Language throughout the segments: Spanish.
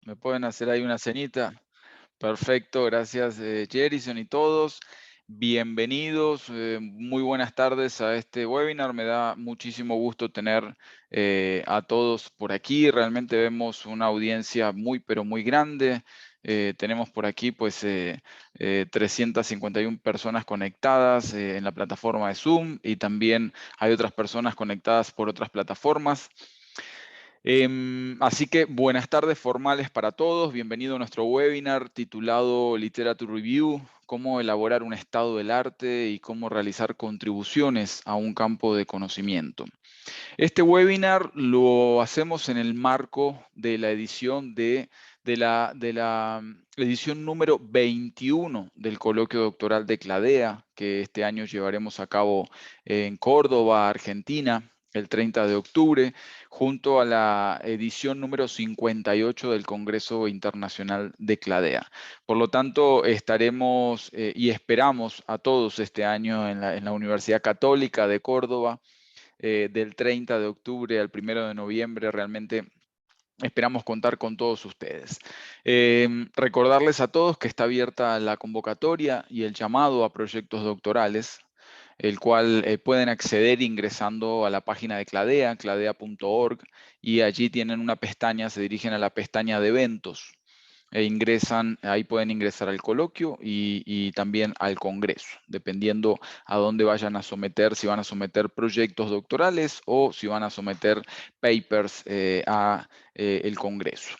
¿Me pueden hacer ahí una cenita? Perfecto, gracias Jerison y todos. Bienvenidos, muy buenas tardes a este webinar. Me da muchísimo gusto tener a todos por aquí. Realmente vemos una audiencia muy, pero muy grande. Tenemos por aquí pues 351 personas conectadas en la plataforma de Zoom y también hay otras personas conectadas por otras plataformas. Así que buenas tardes formales para todos. Bienvenido a nuestro webinar titulado Literature Review, cómo elaborar un estado del arte y cómo realizar contribuciones a un campo de conocimiento. Este webinar lo hacemos en el marco de la edición de la edición número 21 del coloquio doctoral de CLADEA, que este año llevaremos a cabo en Córdoba, Argentina, el 30 de octubre, junto a la edición número 58 del Congreso Internacional de CLADEA. Por lo tanto, estaremos y esperamos a todos este año en la Universidad Católica de Córdoba, del 30 de octubre al 1 de noviembre. Realmente esperamos contar con todos ustedes. Recordarles a todos que está abierta la convocatoria y el llamado a proyectos doctorales, el cual pueden acceder ingresando a la página de CLADEA, cladea.org, y allí tienen una pestaña, se dirigen a la pestaña de eventos e ingresan, ahí pueden ingresar al coloquio y también al congreso, dependiendo a dónde vayan a someter, si van a someter proyectos doctorales o si van a someter papers a el congreso.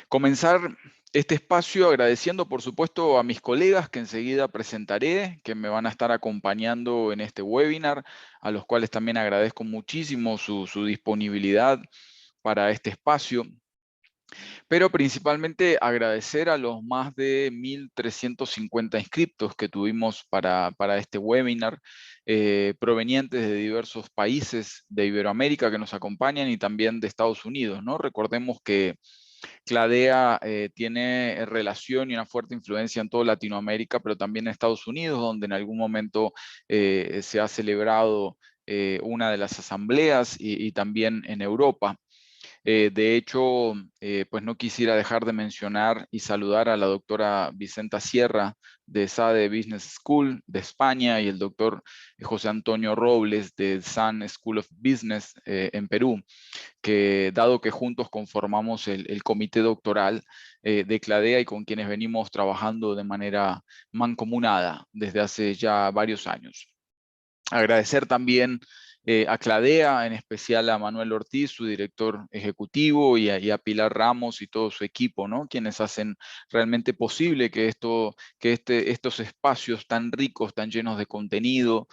Comenzar este espacio agradeciendo, por supuesto, a mis colegas que enseguida presentaré, que me van a estar acompañando en este webinar, a los cuales también agradezco muchísimo su disponibilidad para este espacio. Pero principalmente agradecer a los más de 1.350 inscriptos que tuvimos para este webinar, provenientes de diversos países de Iberoamérica que nos acompañan y también de Estados Unidos, ¿no? Recordemos que CLADEA tiene relación y una fuerte influencia en toda Latinoamérica, pero también en Estados Unidos, donde en algún momento se ha celebrado una de las asambleas y también en Europa. De hecho, pues no quisiera dejar de mencionar y saludar a la doctora Vicenta Sierra de SADE Business School de España y el doctor José Antonio Robles de Sun School of Business en Perú, que dado que juntos conformamos el comité doctoral de CLADEA y con quienes venimos trabajando de manera mancomunada desde hace ya varios años. Agradecer también a CLADEA, en especial a Manuel Ortiz, su director ejecutivo, y a Pilar Ramos y todo su equipo, ¿no? Quienes hacen realmente posible que estos espacios tan ricos, tan llenos de contenido,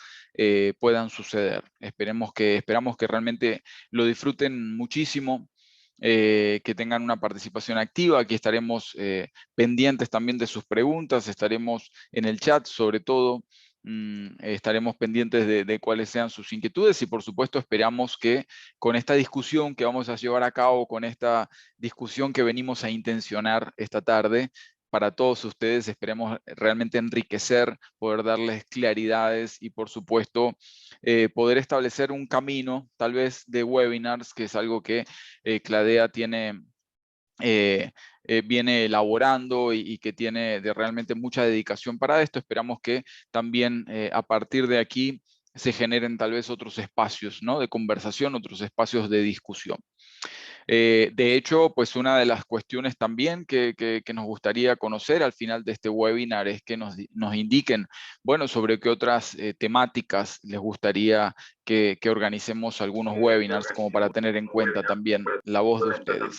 puedan suceder. Esperamos que realmente lo disfruten muchísimo. Que tengan una participación activa. Aquí estaremos pendientes también de sus preguntas, estaremos en el chat sobre todo. Estaremos pendientes de cuáles sean sus inquietudes y por supuesto esperamos que con esta discusión que vamos a llevar a cabo, con esta discusión que venimos a intencionar esta tarde, para todos ustedes esperemos realmente enriquecer, poder darles claridades y por supuesto poder establecer un camino tal vez de webinars, que es algo que CLADEA tiene viene elaborando y que tiene realmente mucha dedicación para esto. Esperamos que también a partir de aquí se generen tal vez otros espacios, ¿no?, de conversación, otros espacios de discusión. De hecho, pues una de las cuestiones también que nos gustaría conocer al final de este webinar es que nos indiquen, bueno, sobre qué otras temáticas les gustaría que organicemos algunos webinars, como para tener en cuenta también la voz de ustedes.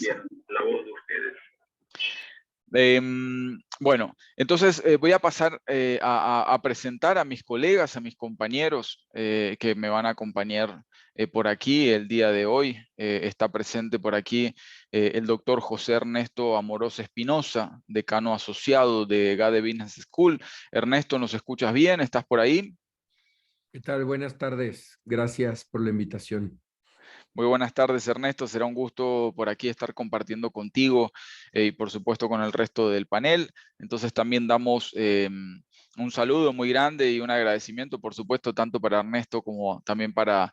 Bueno, entonces voy a pasar a presentar a mis colegas, a mis compañeros que me van a acompañar por aquí el día de hoy. Está presente por aquí el doctor José Ernesto Amorós Espinosa, decano asociado de GADE Business School. Ernesto, ¿nos escuchas bien? ¿Estás por ahí? ¿Qué tal? Buenas tardes. Gracias por la invitación. Muy buenas tardes, Ernesto. Será un gusto por aquí estar compartiendo contigo y por supuesto con el resto del panel. Entonces también damos un saludo muy grande y un agradecimiento, por supuesto, tanto para Ernesto como también para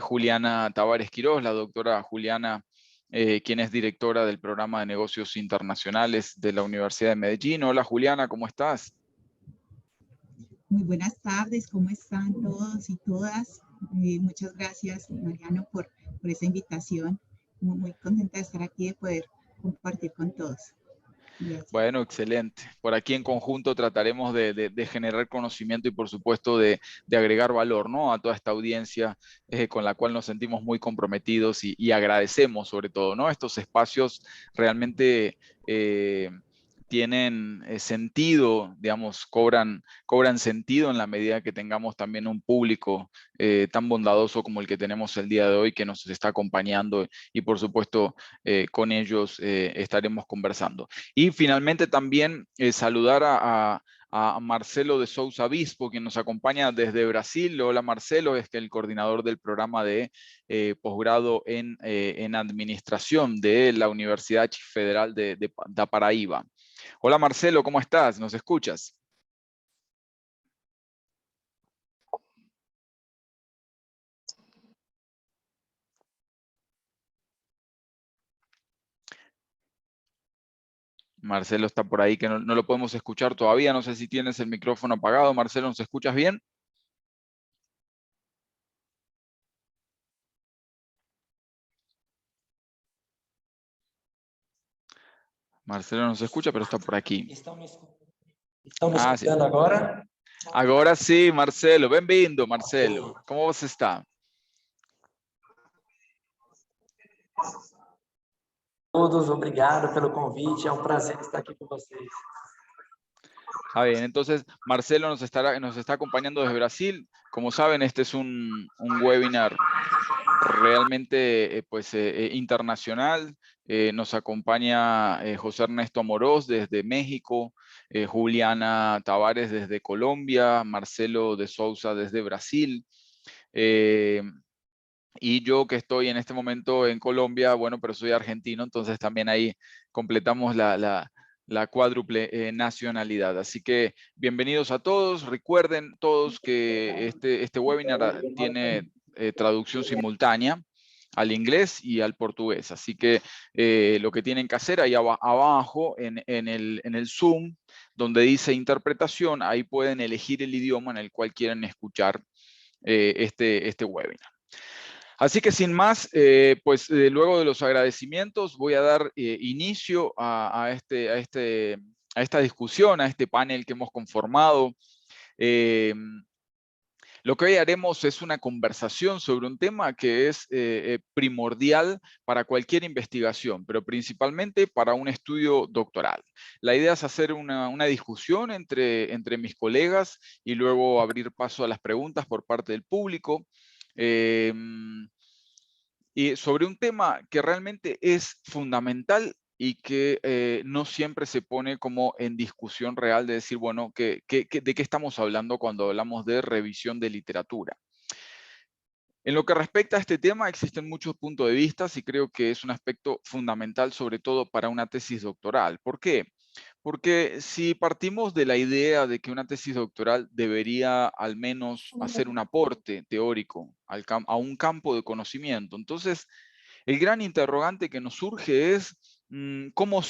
Juliana Tavares Quirós, la doctora Juliana. quien es directora del programa de negocios internacionales de la Universidad de Medellín. Hola Juliana, ¿cómo estás? Muy buenas tardes, ¿cómo están todos y todas? Muchas gracias, Mariano, por esa invitación. Muy contenta de estar aquí y de poder compartir con todos. Gracias. Bueno, excelente. Por aquí en conjunto trataremos de generar conocimiento y por supuesto de agregar valor, ¿no?, a toda esta audiencia con la cual nos sentimos muy comprometidos y agradecemos sobre todo, ¿no? Estos espacios realmente tienen sentido, digamos, cobran sentido en la medida que tengamos también un público tan bondadoso como el que tenemos el día de hoy, que nos está acompañando y por supuesto con ellos estaremos conversando. Y finalmente también saludar a Marcelo de Souza Bispo, quien nos acompaña desde Brasil. Hola Marcelo, es que el coordinador del programa de posgrado en administración de la Universidad Federal da Paraíba. Hola Marcelo, ¿cómo estás? ¿Nos escuchas? Marcelo está por ahí que no lo podemos escuchar todavía. No sé si tienes el micrófono apagado. Marcelo, ¿nos escuchas bien? Marcelo no se escucha, pero está por aquí. Estão me escutando Sí. agora? Agora sim, Marcelo. Bem-vindo, Marcelo. Como você está? Todos, obrigado pelo convite. É um prazer estar aqui com vocês. Ah, bien, entonces Marcelo nos está acompañando desde Brasil. Como saben, este es un webinar realmente internacional. Nos acompaña José Ernesto Amorós desde México, Juliana Tavares desde Colombia, Marcelo de Souza desde Brasil. Y yo que estoy en este momento en Colombia, bueno, pero soy argentino, entonces también ahí completamos la cuádruple nacionalidad. Así que bienvenidos a todos. Recuerden todos que este webinar tiene traducción simultánea al inglés y al portugués. Así que lo que tienen que hacer ahí abajo en el Zoom, donde dice interpretación, ahí pueden elegir el idioma en el cual quieren escuchar este webinar. Así que sin más, luego de los agradecimientos voy a dar inicio a esta discusión, a este panel que hemos conformado. Lo que hoy haremos es una conversación sobre un tema que es primordial para cualquier investigación, pero principalmente para un estudio doctoral. La idea es hacer una discusión entre mis colegas y luego abrir paso a las preguntas por parte del público. Y sobre un tema que realmente es fundamental y que no siempre se pone como en discusión real de decir, bueno, ¿de qué estamos hablando cuando hablamos de revisión de literatura? En lo que respecta a este tema, existen muchos puntos de vista y creo que es un aspecto fundamental, sobre todo para una tesis doctoral. ¿Por qué? Porque si partimos de la idea de que una tesis doctoral debería al menos hacer un aporte teórico a un campo de conocimiento, entonces el gran interrogante que nos surge es cómo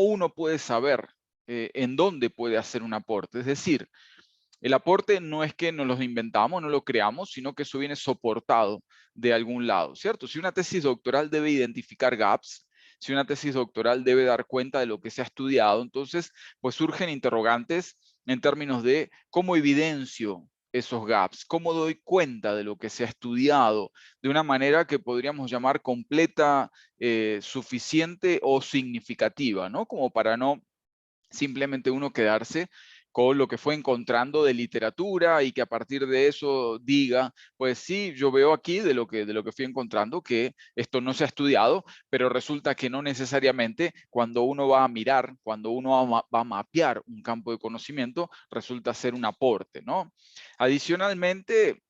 uno puede saber en dónde puede hacer un aporte. Es decir, el aporte no es que nos lo inventamos, no lo creamos, sino que eso viene soportado de algún lado, ¿cierto? Si una tesis doctoral debe identificar gaps, si una tesis doctoral debe dar cuenta de lo que se ha estudiado, entonces pues surgen interrogantes en términos de cómo evidencio esos gaps, cómo doy cuenta de lo que se ha estudiado de una manera que podríamos llamar completa, suficiente o significativa, ¿no? Como para no simplemente uno quedarse con lo que fue encontrando de literatura y que a partir de eso diga, pues sí, yo veo aquí de lo que fui encontrando que esto no se ha estudiado, pero resulta que no necesariamente cuando uno va a mirar, cuando uno va a mapear un campo de conocimiento, resulta ser un aporte, ¿no? Adicionalmente,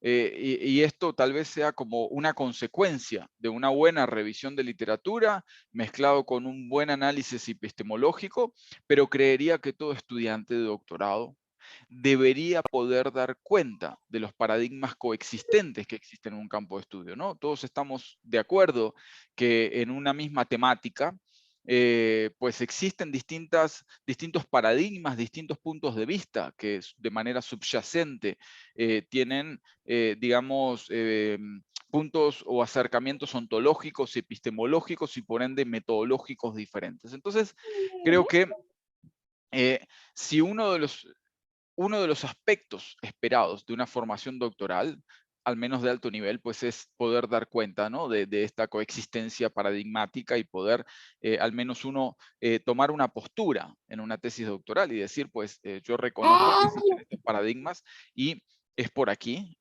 y esto tal vez sea como una consecuencia de una buena revisión de literatura mezclado con un buen análisis epistemológico, pero creería que todo estudiante de doctorado debería poder dar cuenta de los paradigmas coexistentes que existen en un campo de estudio, ¿no? Todos estamos de acuerdo que en una misma temática, pues existen distintos paradigmas, distintos puntos de vista que de manera subyacente tienen, digamos, puntos o acercamientos ontológicos, epistemológicos y por ende metodológicos diferentes. Entonces, creo que si uno de los aspectos esperados de una formación doctoral, al menos de alto nivel, pues es poder dar cuenta, ¿no?, de esta coexistencia paradigmática y poder al menos uno tomar una postura en una tesis doctoral y decir, pues yo reconozco que existen estos paradigmas y es por aquí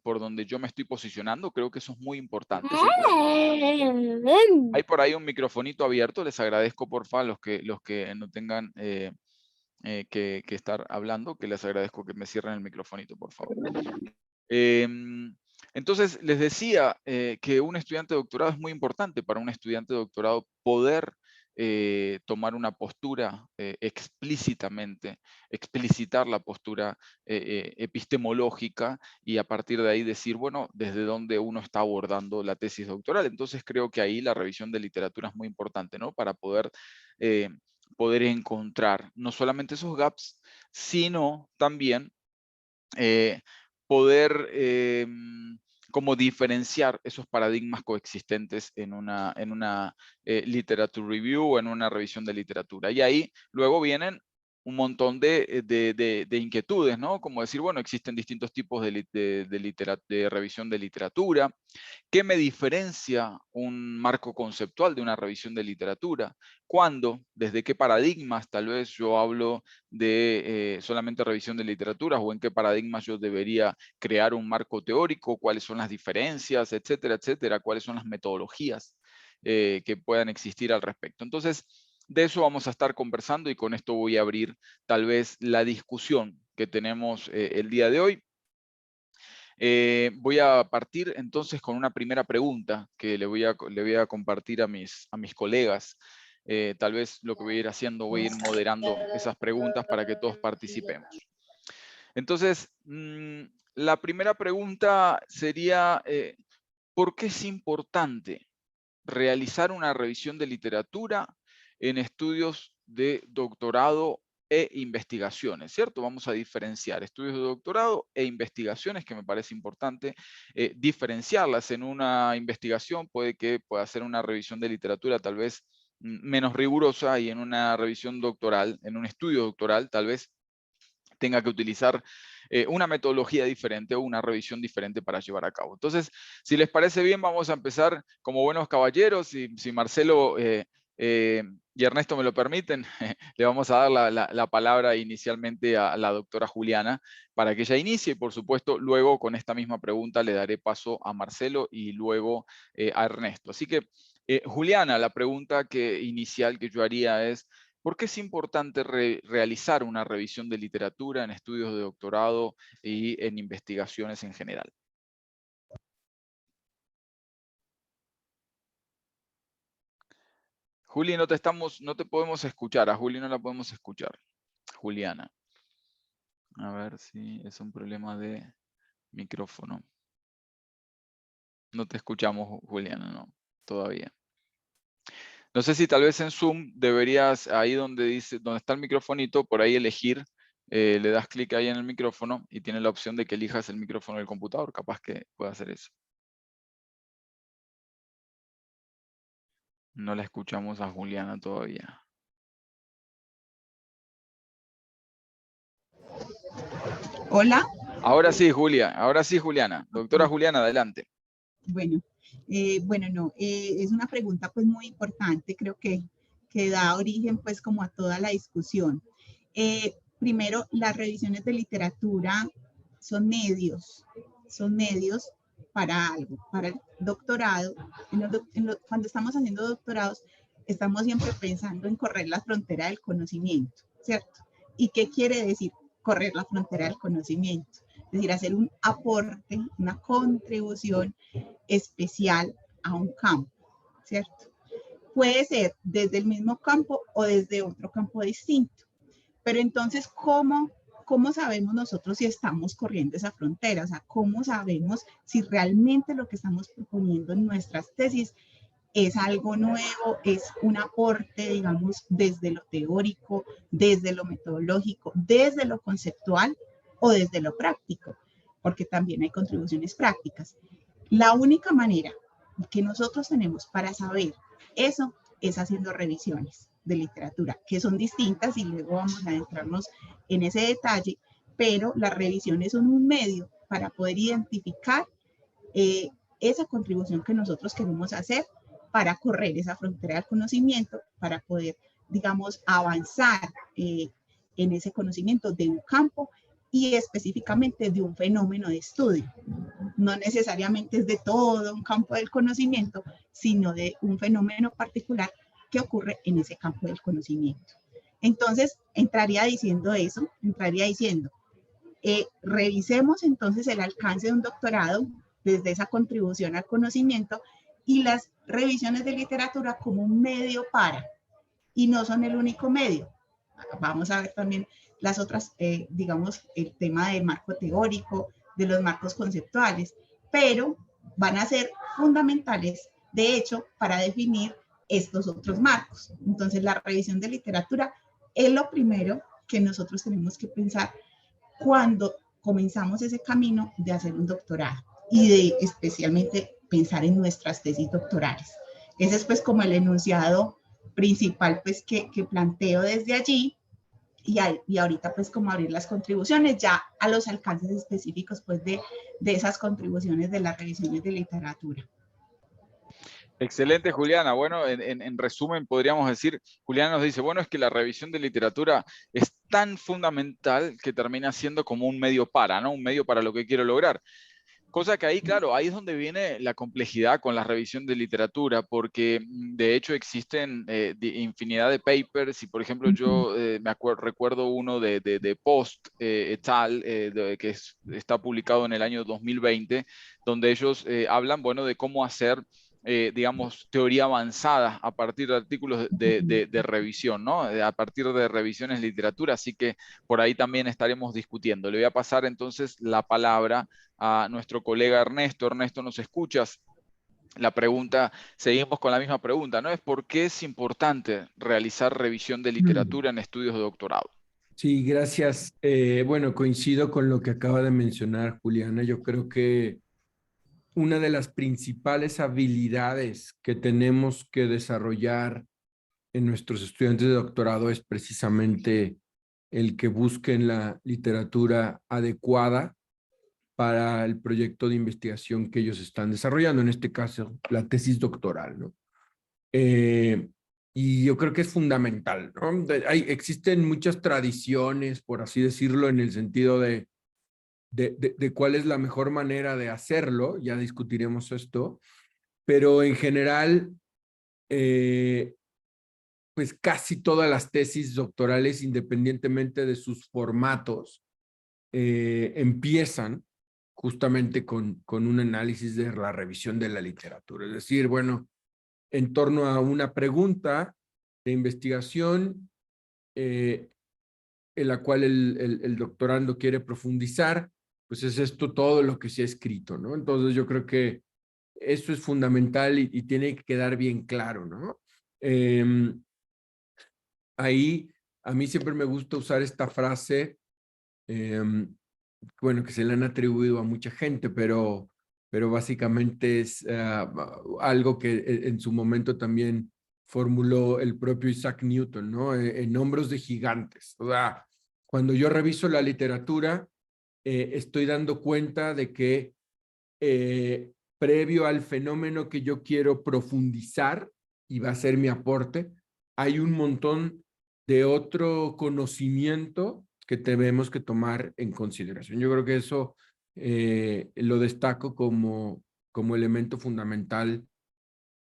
por donde yo me estoy posicionando. Creo que eso es muy importante. Hay por ahí un microfonito abierto, les agradezco porfa los que no tengan que estar hablando, que les agradezco que me cierren el microfonito, por favor. Entonces, les decía que un estudiante de doctorado es muy importante para un estudiante de doctorado poder tomar una postura explícitamente, explicitar la postura epistemológica y a partir de ahí decir, bueno, desde dónde uno está abordando la tesis doctoral. Entonces, creo que ahí la revisión de literatura es muy importante, ¿no? Para poder encontrar no solamente esos gaps, sino también poder como diferenciar esos paradigmas coexistentes en una literature review o en una revisión de literatura. Y ahí luego vienen un montón de inquietudes, ¿no? Como decir, bueno, existen distintos tipos de revisión de literatura. ¿Qué me diferencia un marco conceptual de una revisión de literatura? ¿Cuándo? ¿Desde qué paradigmas tal vez yo hablo de solamente revisión de literaturas o en qué paradigmas yo debería crear un marco teórico? ¿Cuáles son las diferencias? Etcétera, etcétera. ¿Cuáles son las metodologías que puedan existir al respecto? Entonces, de eso vamos a estar conversando y con esto voy a abrir tal vez la discusión que tenemos el día de hoy. Voy a partir entonces con una primera pregunta que le voy a compartir a mis colegas. Tal vez lo que voy a ir haciendo, voy a ir moderando esas preguntas para que todos participemos. Entonces, la primera pregunta sería, ¿por qué es importante realizar una revisión de literatura en estudios de doctorado e investigaciones, ¿cierto? Vamos a diferenciar estudios de doctorado e investigaciones, que me parece importante diferenciarlas. En una investigación puede hacer una revisión de literatura tal vez menos rigurosa y en una revisión doctoral, en un estudio doctoral, tal vez tenga que utilizar una metodología diferente o una revisión diferente para llevar a cabo. Entonces, si les parece bien, vamos a empezar como buenos caballeros. Si Marcelo y Ernesto me lo permiten, le vamos a dar la palabra inicialmente a la doctora Juliana para que ella inicie y, por supuesto, luego con esta misma pregunta le daré paso a Marcelo y luego a Ernesto. Así que, Juliana, la pregunta inicial que yo haría es, ¿por qué es importante realizar una revisión de literatura en estudios de doctorado y en investigaciones en general? Juli, no te podemos escuchar. A Juli no la podemos escuchar. Juliana. A ver si es un problema de micrófono. No te escuchamos, Juliana, no, todavía. No sé si tal vez en Zoom deberías, ahí donde está el microfonito, por ahí elegir, le das clic ahí en el micrófono y tiene la opción de que elijas el micrófono del computador, capaz que pueda hacer eso. No la escuchamos a Juliana todavía. Hola. Ahora sí, Juliana. Doctora Juliana, adelante. Bueno, es una pregunta pues muy importante, creo que da origen pues como a toda la discusión. Primero, las revisiones de literatura son medios para algo, para el doctorado. Cuando estamos haciendo doctorados, estamos siempre pensando en correr la frontera del conocimiento, ¿cierto? ¿Y qué quiere decir correr la frontera del conocimiento? Es decir, hacer un aporte, una contribución especial a un campo, ¿cierto? Puede ser desde el mismo campo o desde otro campo distinto. Pero entonces, ¿cómo ¿cómo sabemos nosotros si estamos corriendo esa frontera? O sea, ¿cómo sabemos si realmente lo que estamos proponiendo en nuestras tesis es algo nuevo, es un aporte, digamos, desde lo teórico, desde lo metodológico, desde lo conceptual o desde lo práctico? Porque también hay contribuciones prácticas. La única manera que nosotros tenemos para saber eso es haciendo revisiones de literatura, que son distintas y luego vamos a adentrarnos en ese detalle, pero las revisiones son un medio para poder identificar esa contribución que nosotros queremos hacer para correr esa frontera del conocimiento, para poder, digamos, avanzar en ese conocimiento de un campo y específicamente de un fenómeno de estudio. No necesariamente es de todo un campo del conocimiento, sino de un fenómeno particular que ocurre en ese campo del conocimiento. Entonces, entraría diciendo eso, entraría diciendo, revisemos entonces el alcance de un doctorado desde esa contribución al conocimiento y las revisiones de literatura como un medio para, y no son el único medio. Vamos a ver también las otras, digamos, el tema del marco teórico, de los marcos conceptuales, pero van a ser fundamentales, de hecho, para definir estos otros marcos. Entonces, la revisión de literatura es lo primero que nosotros tenemos que pensar cuando comenzamos ese camino de hacer un doctorado y de especialmente pensar en nuestras tesis doctorales. Ese es pues como el enunciado principal pues que planteo desde allí y ahorita pues como abrir las contribuciones ya a los alcances específicos pues de esas contribuciones de las revisiones de literatura. Excelente, Juliana. Bueno, en resumen podríamos decir, Juliana nos dice, bueno, es que la revisión de literatura es tan fundamental que termina siendo como un medio para, ¿no? Un medio para lo que quiero lograr. Cosa que ahí, claro, ahí es donde viene la complejidad con la revisión de literatura, porque de hecho existen infinidad de papers y, por ejemplo, yo recuerdo uno de Post et al, que está publicado en el año 2020, donde ellos hablan, bueno, de cómo hacer digamos, teoría avanzada a partir de artículos de revisión, ¿no? A partir de revisiones de literatura, así que por ahí también estaremos discutiendo. Le voy a pasar entonces la palabra a nuestro colega Ernesto. Ernesto, ¿nos escuchas? La pregunta, seguimos con la misma pregunta, ¿no? Es ¿por qué es importante realizar revisión de literatura en estudios de doctorado? Sí, gracias. Bueno, coincido con lo que acaba de mencionar Juliana. Yo creo que una de las principales habilidades que tenemos que desarrollar en nuestros estudiantes de doctorado es precisamente el que busquen la literatura adecuada para el proyecto de investigación que ellos están desarrollando, en este caso, la tesis doctoral, ¿no? Y yo creo que es fundamental, ¿no? Existen muchas tradiciones, por así decirlo, en el sentido de cuál es la mejor manera de hacerlo, ya discutiremos esto, pero en general, pues casi todas las tesis doctorales, independientemente de sus formatos, empiezan justamente con un análisis de la revisión de la literatura. Es decir, bueno, en torno a una pregunta de investigación en la cual el doctorando quiere profundizar, pues es esto todo lo que se ha escrito, ¿no? Entonces yo creo que eso es fundamental y tiene que quedar bien claro, ¿no? Ahí a mí siempre me gusta usar esta frase, bueno, que se le han atribuido a mucha gente, pero básicamente es algo que en su momento también formuló el propio Isaac Newton, ¿no? En hombros de gigantes. O sea, cuando yo reviso la literatura, estoy dando cuenta de que previo al fenómeno que yo quiero profundizar y va a ser mi aporte, hay un montón de otro conocimiento que tenemos que tomar en consideración. Yo creo que eso lo destaco como elemento fundamental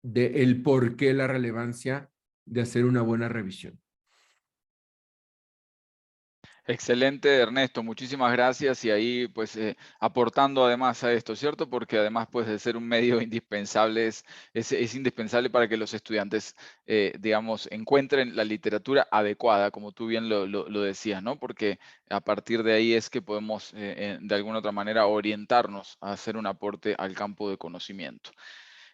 de el por qué la relevancia de hacer una buena revisión. Excelente, Ernesto, muchísimas gracias y ahí pues aportando además a esto, ¿cierto? Porque además pues de ser un medio indispensable es indispensable para que los estudiantes, digamos, encuentren la literatura adecuada, como tú bien lo decías, ¿no? Porque a partir de ahí es que podemos de alguna otra manera orientarnos a hacer un aporte al campo de conocimiento.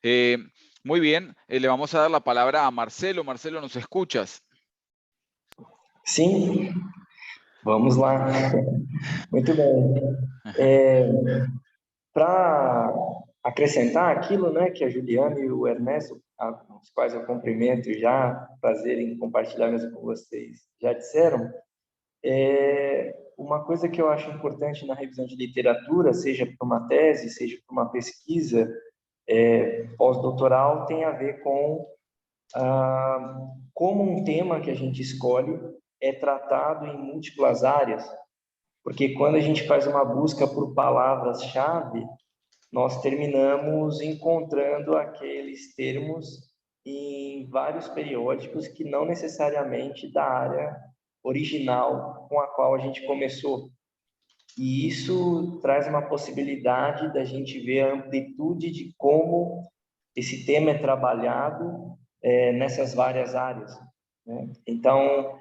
Eh, Muy bien, le vamos a dar la palabra a Marcelo. Marcelo, ¿nos escuchas? Sim, vamos lá. Muito bem. Para acrescentar aquilo, né, que a Juliana e o Ernesto, os quais eu cumprimento já, prazer em compartilhar mesmo com vocês, já disseram, uma coisa que eu acho importante na revisão de literatura, seja para uma tese, seja para uma pesquisa pós-doutoral, tem a ver com como um tema que a gente escolhe é tratado em múltiplas áreas, porque quando a gente faz uma busca por palavras-chave, nós terminamos encontrando aqueles termos em vários periódicos que não necessariamente da área original com a qual a gente começou. E isso traz uma possibilidade da gente ver a amplitude de como esse tema é trabalhado nessas várias áreas, né? Então,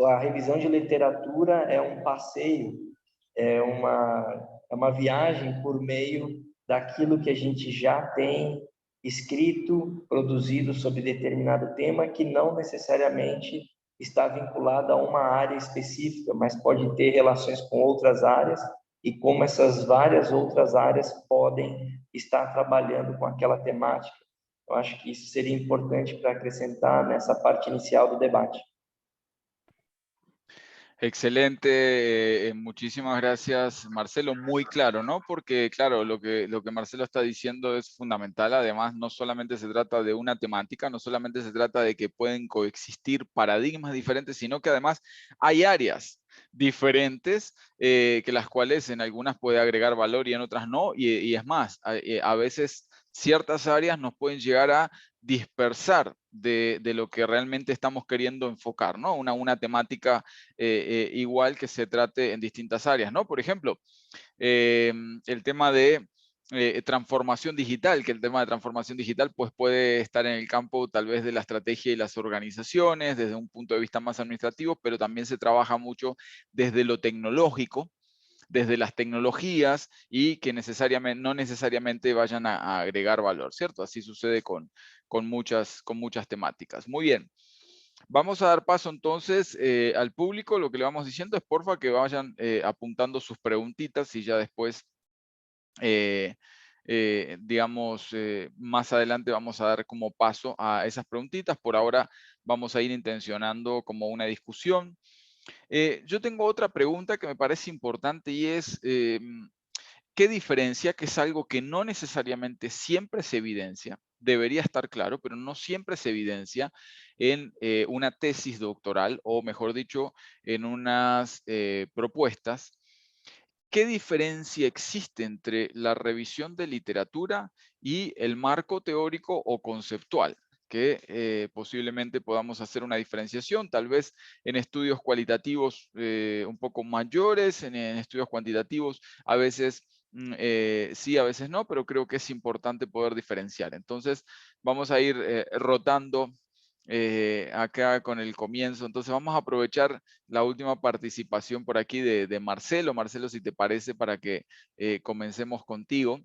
a revisão de literatura é um passeio, é uma viagem por meio daquilo que a gente já tem escrito, produzido sobre determinado tema, que não necessariamente está vinculado a uma área específica, mas pode ter relações com outras áreas e como essas várias outras áreas podem estar trabalhando com aquela temática. Eu acho que isso seria importante para acrescentar nessa parte inicial do debate. Excelente, muchísimas gracias, Marcelo. Muy claro, ¿no? Porque, claro, lo que Marcelo está diciendo es fundamental. Además, no solamente se trata de una temática, no solamente se trata de que pueden coexistir paradigmas diferentes, sino que además hay áreas diferentes que las cuales en algunas puede agregar valor y en otras no. Y es más, a veces ciertas áreas nos pueden llegar a dispersar de lo que realmente estamos queriendo enfocar, ¿no? Una temática igual que se trate en distintas áreas, ¿no? Por ejemplo, el tema de transformación digital, que el tema de transformación digital pues puede estar en el campo tal vez de la estrategia y las organizaciones desde un punto de vista más administrativo, pero también se trabaja mucho desde lo tecnológico, desde las tecnologías y que no necesariamente vayan a agregar valor, ¿cierto? Así sucede con muchas temáticas. Muy bien. Vamos a dar paso entonces al público. Lo que le vamos diciendo es porfa que vayan apuntando sus preguntitas y ya después, digamos, más adelante vamos a dar como paso a esas preguntitas. Por ahora vamos a ir intencionando como una discusión. Yo tengo otra pregunta que me parece importante y es, ¿qué diferencia? Que es algo que no necesariamente siempre se evidencia, debería estar claro, pero no siempre se evidencia en una tesis doctoral o, mejor dicho, en unas propuestas. ¿Qué diferencia existe entre la revisión de literatura y el marco teórico o conceptual? Que posiblemente podamos hacer una diferenciación, tal vez en estudios cualitativos un poco mayores, en estudios cuantitativos a veces sí, a veces no, pero creo que es importante poder diferenciar. Entonces vamos a ir rotando acá con el comienzo. Entonces vamos a aprovechar la última participación por aquí de Marcelo. Marcelo, si te parece, para que comencemos contigo.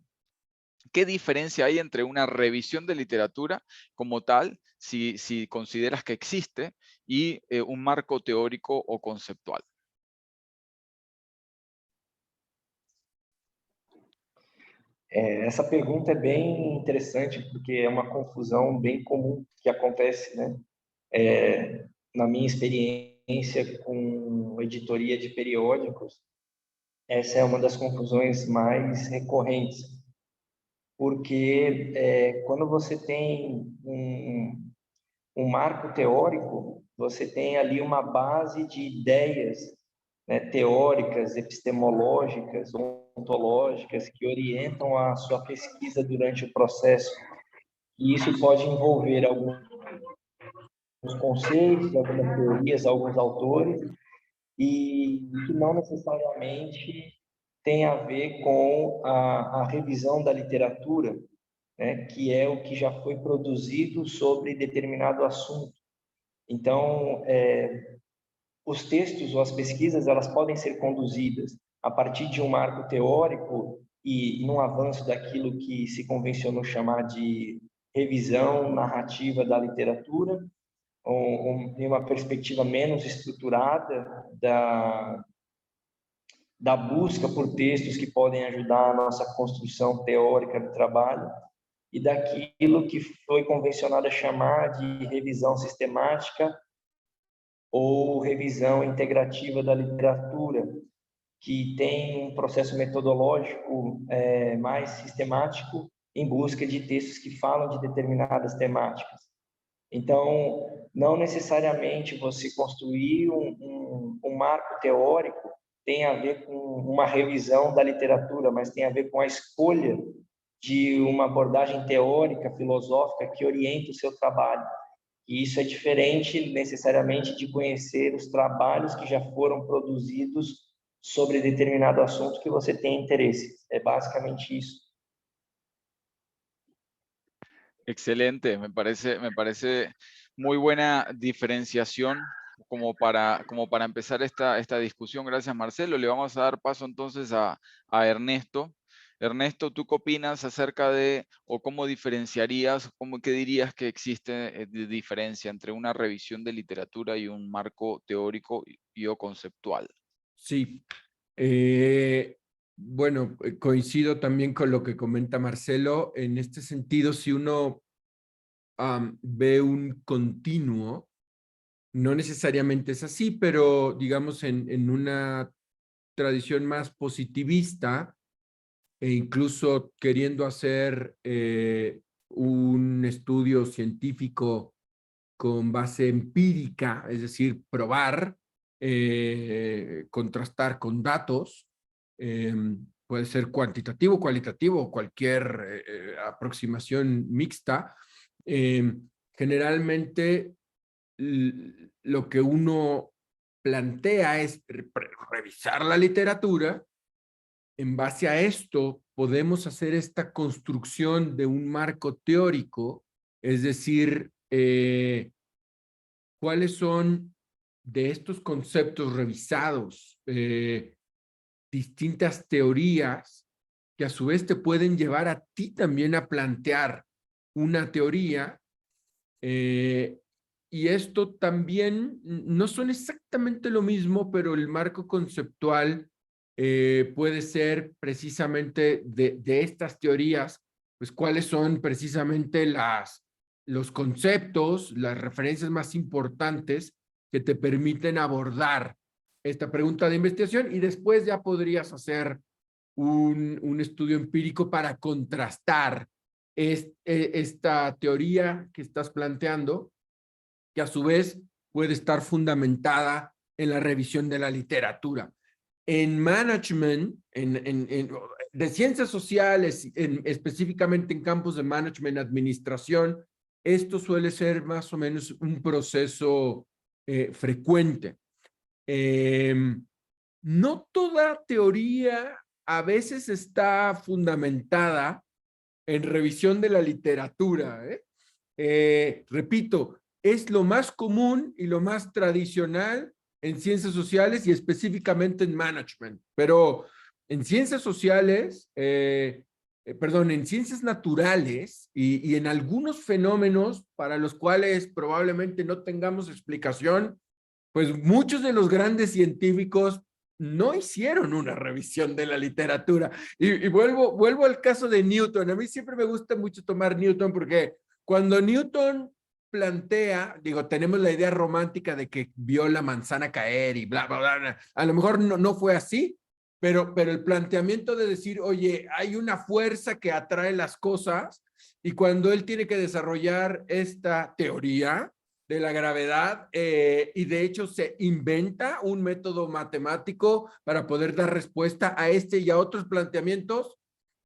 ¿Qué diferencia hay entre una revisión de literatura como tal, si consideras que existe, y un marco teórico o conceptual? Essa pergunta é bem interessante, porque é uma confusão bem comum que acontece, né? Na minha experiência com editoria de periódicos, essa é uma das confusões mais recorrentes, porque quando você tem um marco teórico, você tem ali uma base de ideias, né, teóricas, epistemológicas, ontológicas, que orientam a sua pesquisa durante o processo. E isso pode envolver alguns conceitos, algumas teorias, alguns autores, e que não necessariamente tem a ver com a revisão da literatura, né, que é o que já foi produzido sobre determinado assunto. Então, os textos ou as pesquisas, elas podem ser conduzidas a partir de um marco teórico e num avanço daquilo que se convencionou chamar de revisão narrativa da literatura, em uma perspectiva menos estruturada da busca por textos que podem ajudar a nossa construção teórica do trabalho, e daquilo que foi convencionado a chamar de revisão sistemática ou revisão integrativa da literatura, que tem um processo metodológico mais sistemático em busca de textos que falam de determinadas temáticas. Então, não necessariamente você construir um marco teórico tem a ver com uma revisão da literatura, mas tem a ver com a escolha de uma abordagem teórica, filosófica, que orienta o seu trabalho. E isso é diferente, necessariamente, de conhecer os trabalhos que já foram produzidos sobre determinado assunto que você tem interesse. É basicamente isso. Excelente, me parece muy buena diferenciación como para empezar esta discusión. Gracias, Marcelo. Le vamos a dar paso entonces a Ernesto. Ernesto, ¿tú qué opinas acerca de, o cómo diferenciarías, qué dirías que existe de diferencia entre una revisión de literatura y un marco teórico y o conceptual? Sí. Bueno, coincido también con lo que comenta Marcelo. En este sentido, si uno ve un continuo, no necesariamente es así, pero digamos en una tradición más positivista, e incluso queriendo hacer un estudio científico con base empírica, es decir, probar, contrastar con datos, puede ser cuantitativo, cualitativo o cualquier aproximación mixta. Generalmente lo que uno plantea es revisar la literatura. En base a esto podemos hacer esta construcción de un marco teórico, es decir, cuáles son de estos conceptos revisados, distintas teorías que a su vez te pueden llevar a ti también a plantear una teoría, y esto también no son exactamente lo mismo, pero el marco conceptual puede ser precisamente de estas teorías, pues cuáles son precisamente los conceptos, las referencias más importantes que te permiten abordar esta pregunta de investigación, y después ya podrías hacer un estudio empírico para contrastar esta teoría que estás planteando, que a su vez puede estar fundamentada en la revisión de la literatura. En management, de ciencias sociales, específicamente en campos de management, administración, esto suele ser más o menos un proceso frecuente. No toda teoría a veces está fundamentada en revisión de la literatura. Repito, es lo más común y lo más tradicional en ciencias sociales y específicamente en management, pero en ciencias sociales, en ciencias naturales y en algunos fenómenos para los cuales probablemente no tengamos explicación, pues muchos de los grandes científicos no hicieron una revisión de la literatura. Y vuelvo al caso de Newton. A mí siempre me gusta mucho tomar Newton porque cuando Newton plantea, tenemos la idea romántica de que vio la manzana caer y bla, bla, bla. A lo mejor no fue así, pero el planteamiento de decir, oye, hay una fuerza que atrae las cosas, y cuando él tiene que desarrollar esta teoría de la gravedad, y de hecho se inventa un método matemático para poder dar respuesta a este y a otros planteamientos,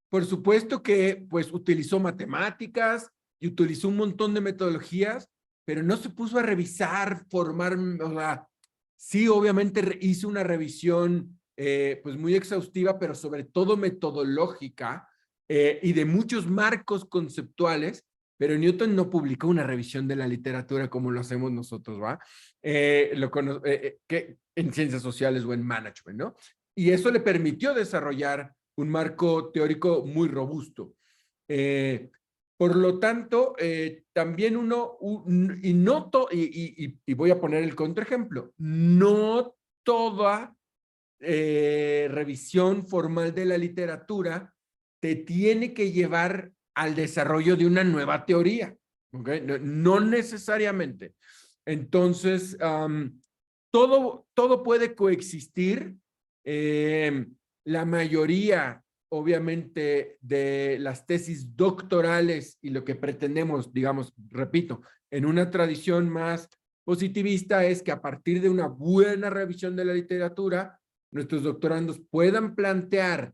por supuesto que pues utilizó matemáticas y utilizó un montón de metodologías, pero no se puso a revisar, formar, o sea, sí, obviamente hizo una revisión pues muy exhaustiva, pero sobre todo metodológica y de muchos marcos conceptuales, pero Newton no publicó una revisión de la literatura como lo hacemos nosotros, ¿va? Que en ciencias sociales o en management, ¿no? Y eso le permitió desarrollar un marco teórico muy robusto. Por lo tanto, también y voy a poner el contraejemplo, no toda revisión formal de la literatura te tiene que llevar al desarrollo de una nueva teoría, ¿ok? No necesariamente. Entonces, todo puede coexistir. La mayoría, obviamente, de las tesis doctorales y lo que pretendemos, digamos, repito, en una tradición más positivista es que a partir de una buena revisión de la literatura, nuestros doctorandos puedan plantear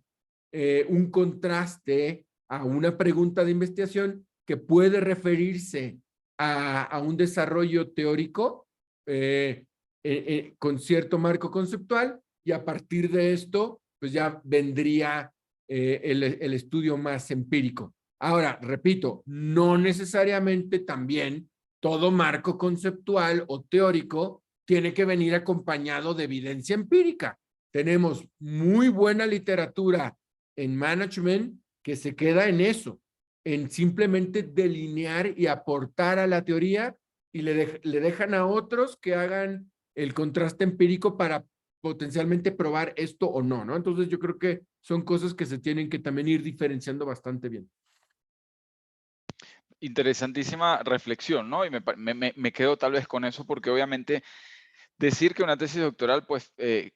un contraste a una pregunta de investigación que puede referirse a un desarrollo teórico con cierto marco conceptual, y a partir de esto, pues ya vendría el estudio más empírico. Ahora, repito, no necesariamente también todo marco conceptual o teórico tiene que venir acompañado de evidencia empírica. Tenemos muy buena literatura en management que se queda en eso, en simplemente delinear y aportar a la teoría, y le dejan a otros que hagan el contraste empírico para potencialmente probar esto o no, ¿no? Entonces yo creo que son cosas que se tienen que también ir diferenciando bastante bien. Interesantísima reflexión, ¿no? Y me quedo tal vez con eso porque obviamente decir que una tesis doctoral pues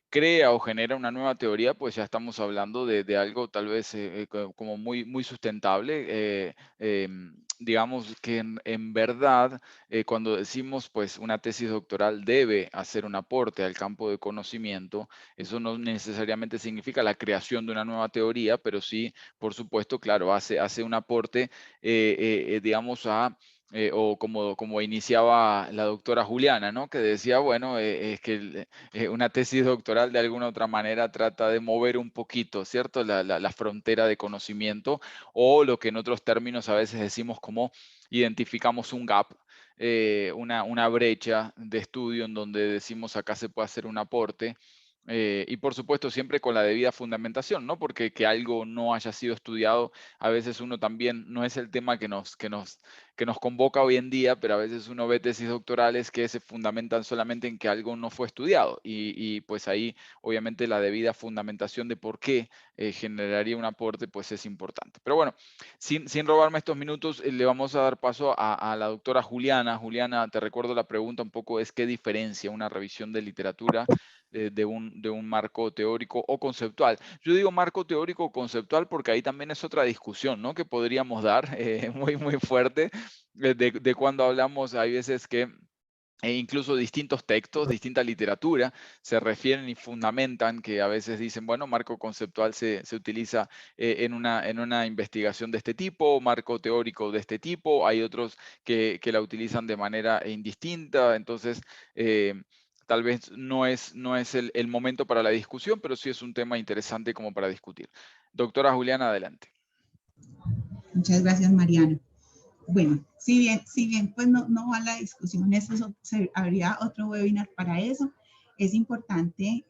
crea o genera una nueva teoría, pues ya estamos hablando de algo tal vez como muy sustentable. Digamos que en verdad, cuando decimos pues una tesis doctoral debe hacer un aporte al campo de conocimiento, eso no necesariamente significa la creación de una nueva teoría, pero sí, por supuesto, claro, hace un aporte, digamos, o como iniciaba la doctora Juliana, ¿no? Que decía, bueno, es que una tesis doctoral de alguna otra manera trata de mover un poquito, ¿cierto? La frontera de conocimiento, o lo que en otros términos a veces decimos como identificamos un gap, una brecha de estudio en donde decimos acá se puede hacer un aporte. Y por supuesto siempre con la debida fundamentación, ¿no? Porque que algo no haya sido estudiado, a veces uno también, no es el tema que nos convoca hoy en día, pero a veces uno ve tesis doctorales que se fundamentan solamente en que algo no fue estudiado, y pues ahí obviamente la debida fundamentación de por qué generaría un aporte pues es importante. Pero bueno, sin robarme estos minutos, le vamos a dar paso a la doctora Juliana. Juliana, te recuerdo la pregunta un poco es: ¿qué diferencia una revisión de literatura de un marco teórico o conceptual? Yo digo marco teórico o conceptual porque ahí también es otra discusión, ¿no? Que podríamos dar muy fuerte, de cuando hablamos, hay veces que incluso distintos textos, distinta literatura, se refieren y fundamentan que a veces dicen, bueno, marco conceptual se utiliza en una investigación de este tipo, marco teórico de este tipo, hay otros que la utilizan de manera indistinta, entonces tal vez no es el momento para la discusión, pero sí es un tema interesante como para discutir. Doctora Juliana, adelante. Muchas gracias, Mariano. Bueno, si bien pues no va la discusión, habría otro webinar para eso. Es importante,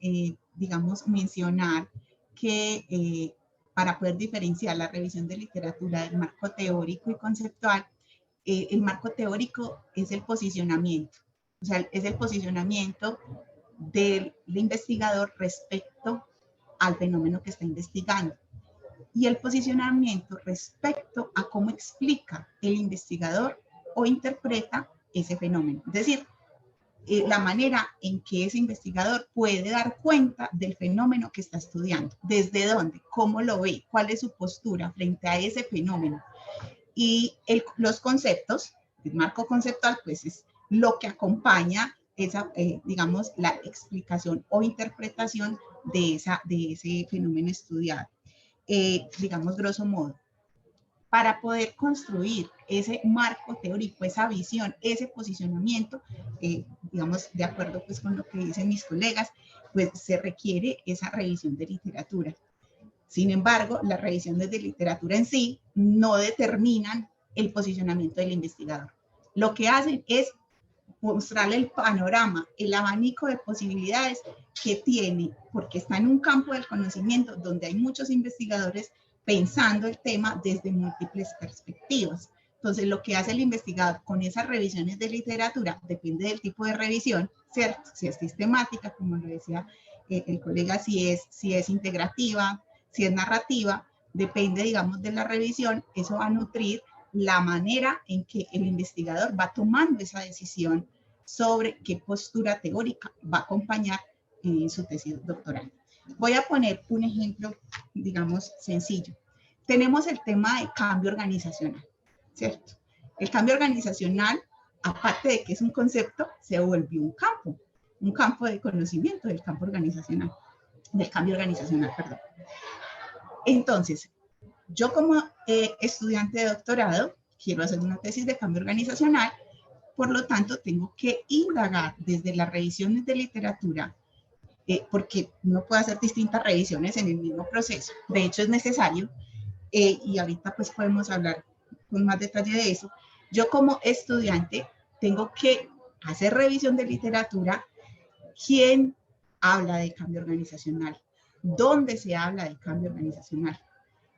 digamos, mencionar que para poder diferenciar la revisión de literatura del marco teórico y conceptual, el marco teórico es el posicionamiento, o sea, es el posicionamiento del investigador respecto al fenómeno que está investigando, y el posicionamiento respecto a cómo explica el investigador o interpreta ese fenómeno. Es decir, la manera en que ese investigador puede dar cuenta del fenómeno que está estudiando, desde dónde, cómo lo ve, cuál es su postura frente a ese fenómeno. Y los conceptos, el marco conceptual, pues es lo que acompaña esa, digamos, la explicación o interpretación de ese fenómeno estudiado. Digamos, grosso modo. para poder construir ese marco teórico, esa visión, ese posicionamiento, digamos, de acuerdo pues con lo que dicen mis colegas, pues se requiere esa revisión de literatura. Sin embargo, las revisiones de literatura en sí no determinan el posicionamiento del investigador. Lo que hacen es mostrarle el panorama, el abanico de posibilidades que tiene, porque está en un campo del conocimiento donde hay muchos investigadores pensando el tema desde múltiples perspectivas. Entonces, lo que hace el investigador con esas revisiones de literatura depende del tipo de revisión, ¿cierto? Si es sistemática, como lo decía el colega, si es integrativa, si es narrativa, depende, digamos, de la revisión, eso va a nutrir la manera en que el investigador va tomando esa decisión sobre qué postura teórica va a acompañar su tesis doctoral. Voy a poner un ejemplo, digamos, sencillo. Tenemos el tema de cambio organizacional, ¿cierto? El cambio organizacional, aparte de que es un concepto, se volvió un campo de conocimiento del campo organizacional, del cambio organizacional, perdón. Entonces, yo como estudiante de doctorado quiero hacer una tesis de cambio organizacional, por lo tanto tengo que indagar desde las revisiones de literatura, porque uno puede hacer distintas revisiones en el mismo proceso. De hecho, es necesario, y ahorita pues podemos hablar con más detalle de eso. Yo como estudiante tengo que hacer revisión de literatura. ¿Quién habla de cambio organizacional? ¿Dónde se habla de cambio organizacional?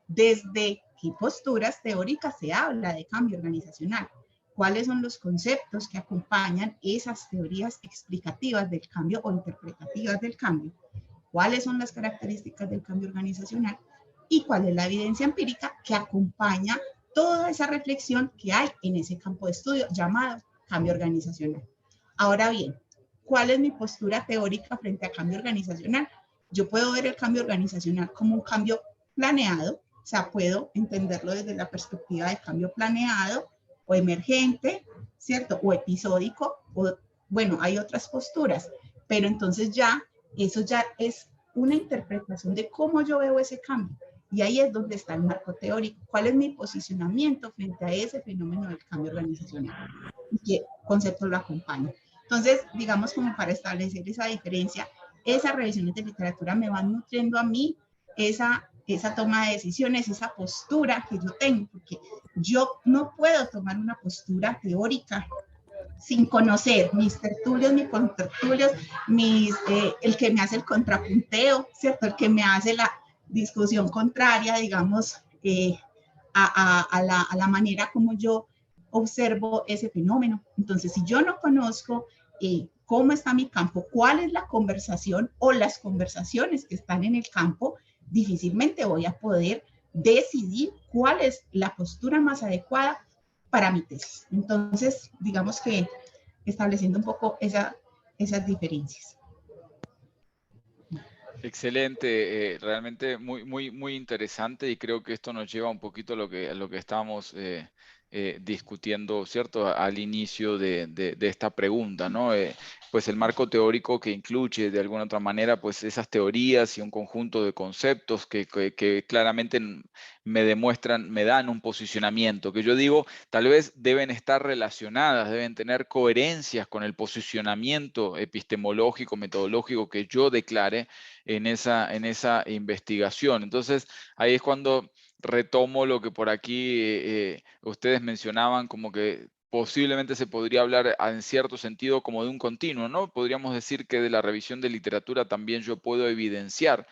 ¿Desde qué posturas teóricas se habla de cambio organizacional? ¿Cuáles son los conceptos que acompañan esas teorías explicativas del cambio o interpretativas del cambio? ¿Cuáles son las características del cambio organizacional? ¿Y cuál es la evidencia empírica que acompaña toda esa reflexión que hay en ese campo de estudio llamado cambio organizacional? Ahora bien, ¿cuál es mi postura teórica frente a cambio organizacional? Yo puedo ver el cambio organizacional como un cambio planeado, o sea, puedo entenderlo desde la perspectiva de cambio planeado o emergente, ¿cierto? O episódico, o bueno, hay otras posturas, pero entonces eso ya es una interpretación de cómo yo veo ese cambio. Y ahí es donde está el marco teórico. ¿Cuál es mi posicionamiento frente a ese fenómeno del cambio organizacional? ¿Y qué concepto lo acompaña? Entonces, digamos, como para establecer esa diferencia, esas revisiones de literatura me van nutriendo a mí esa toma de decisiones, esa postura que yo tengo, porque yo no puedo tomar una postura teórica sin conocer mis tertulios, mis contertulios, el que me hace el contrapunteo, ¿cierto? El que me hace la discusión contraria, digamos, a la manera como yo observo ese fenómeno. Entonces, si yo no conozco cómo está mi campo, cuál es la conversación o las conversaciones que están en el campo, difícilmente voy a poder decidir cuál es la postura más adecuada para mi tesis. Entonces, digamos que estableciendo un poco esas diferencias. Excelente, realmente muy interesante, y creo que esto nos lleva un poquito a lo que estábamos discutiendo, ¿cierto? Al inicio de esta pregunta, ¿no? Pues el marco teórico que incluye de alguna otra manera pues esas teorías y un conjunto de conceptos que claramente me demuestran, me dan un posicionamiento, que yo digo tal vez deben estar relacionadas, deben tener coherencias con el posicionamiento epistemológico, metodológico que yo declare en esa investigación. Entonces, ahí es cuando retomo lo que por aquí ustedes mencionaban, como que posiblemente se podría hablar en cierto sentido como de un continuo, ¿no? Podríamos decir que de la revisión de literatura también yo puedo evidenciar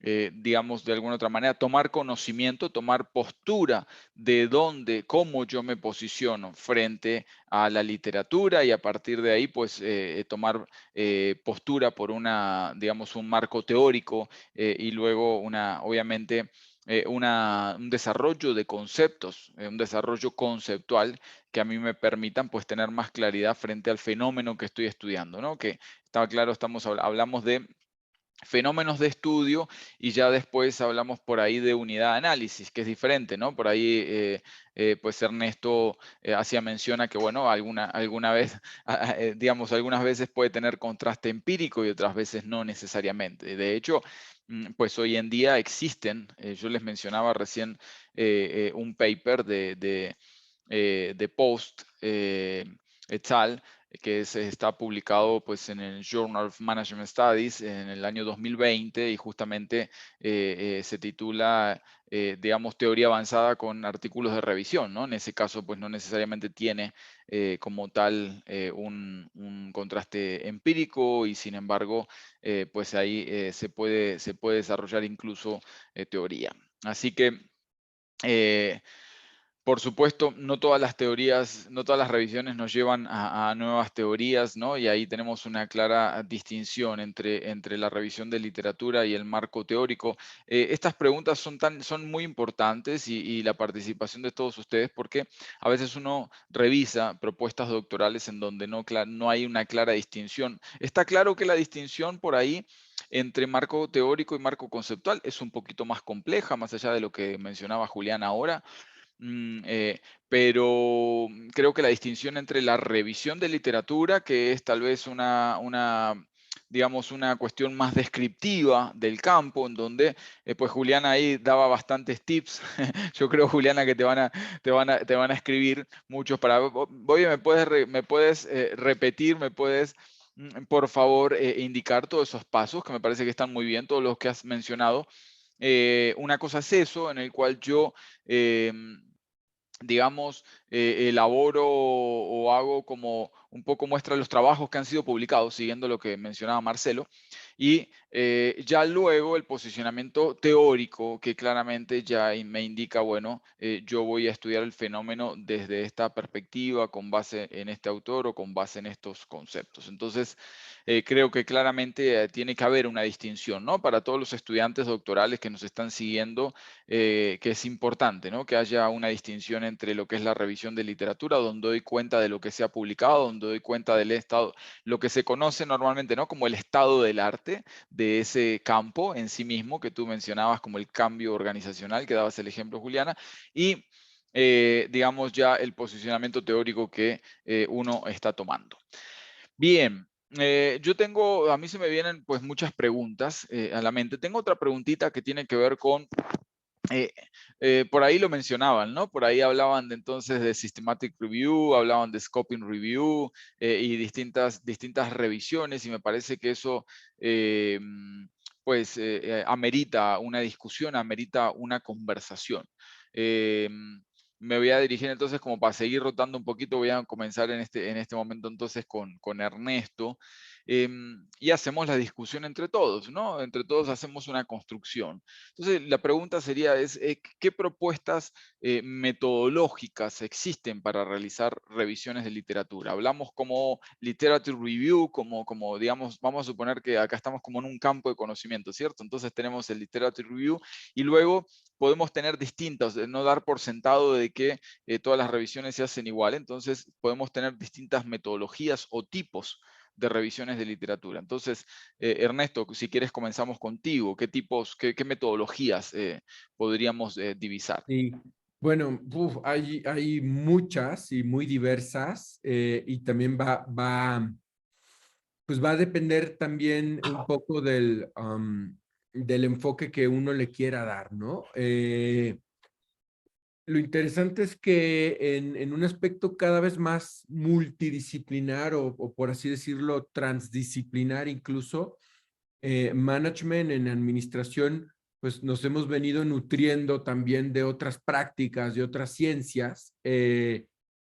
digamos, de alguna otra manera, tomar conocimiento, tomar postura de dónde, cómo yo me posiciono frente a la literatura, y a partir de ahí, pues, tomar postura por digamos, un marco teórico y luego obviamente, un desarrollo de conceptos, un desarrollo conceptual que a mí me permitan, pues, tener más claridad frente al fenómeno que estoy estudiando, ¿no? Que estaba claro, hablamos de fenómenos de estudio, y ya después hablamos por ahí de unidad de análisis, que es diferente, ¿no? Por ahí, pues Ernesto hacía mención a que, bueno, alguna vez, digamos, algunas veces puede tener contraste empírico y otras veces no necesariamente. De hecho, pues hoy en día existen, yo les mencionaba recién un paper de Post et al., que está publicado pues, en el Journal of Management Studies en el año 2020 y justamente se titula, digamos, teoría avanzada con artículos de revisión, ¿no? En ese caso, pues no necesariamente tiene como tal un contraste empírico y sin embargo, pues ahí se puede desarrollar incluso teoría. Así que por supuesto, no todas las teorías, no todas las revisiones nos llevan a nuevas teorías, ¿no? Y ahí tenemos una clara distinción entre la revisión de literatura y el marco teórico. Estas preguntas son muy importantes y la participación de todos ustedes, porque a veces uno revisa propuestas doctorales en donde no hay una clara distinción. Está claro que la distinción por ahí entre marco teórico y marco conceptual es un poquito más compleja, más allá de lo que mencionaba Julián ahora. Pero creo que la distinción entre la revisión de literatura, que es tal vez digamos, una cuestión más descriptiva del campo, en donde pues Juliana ahí daba bastantes tips. Yo creo, Juliana, que te van a escribir muchos para... Oye, me puedes repetir, me puedes, por favor, indicar todos esos pasos, que me parece que están muy bien, todos los que has mencionado. Una cosa es eso, en el cual yo... digamos, elaboro o hago como un poco muestra de los trabajos que han sido publicados, siguiendo lo que mencionaba Marcelo, y ya luego el posicionamiento teórico, que claramente ya me indica, bueno, yo voy a estudiar el fenómeno desde esta perspectiva, con base en este autor o con base en estos conceptos. Entonces, creo que claramente tiene que haber una distinción, ¿no? Para todos los estudiantes doctorales que nos están siguiendo, que es importante, ¿no? Que haya una distinción entre lo que es la revisión de literatura, donde doy cuenta de lo que se ha publicado, donde doy cuenta del estado, lo que se conoce normalmente, ¿no? Como el estado del arte de ese campo en sí mismo, que tú mencionabas como el cambio organizacional, que dabas el ejemplo, Juliana, y digamos ya el posicionamiento teórico que uno está tomando. Bien, a mí se me vienen pues muchas preguntas a la mente. Tengo otra preguntita que tiene que ver con por ahí lo mencionaban, ¿no? Por ahí hablaban entonces de Systematic Review, hablaban de Scoping Review y distintas revisiones, y me parece que eso pues amerita una discusión, amerita una conversación. Me voy a dirigir entonces, como para seguir rotando un poquito, voy a comenzar en este momento entonces con Ernesto. Y hacemos la discusión entre todos, ¿no? Entre todos hacemos una construcción. Entonces, la pregunta sería, ¿qué propuestas metodológicas existen para realizar revisiones de literatura? Hablamos como literature review, como digamos, vamos a suponer que acá estamos como en un campo de conocimiento, ¿cierto? Entonces tenemos el literature review y luego podemos tener distintas, no dar por sentado de que todas las revisiones se hacen igual, entonces podemos tener distintas metodologías o tipos de revisiones de literatura. Entonces, Ernesto, si quieres comenzamos contigo. ¿Qué tipos, qué metodologías podríamos divisar? Sí, bueno, hay muchas y muy diversas y también pues va a depender también un poco del enfoque que uno le quiera dar, ¿no? Lo interesante es que en un aspecto cada vez más multidisciplinar o por así decirlo, transdisciplinar incluso, management, en administración, pues nos hemos venido nutriendo también de otras prácticas, de otras ciencias,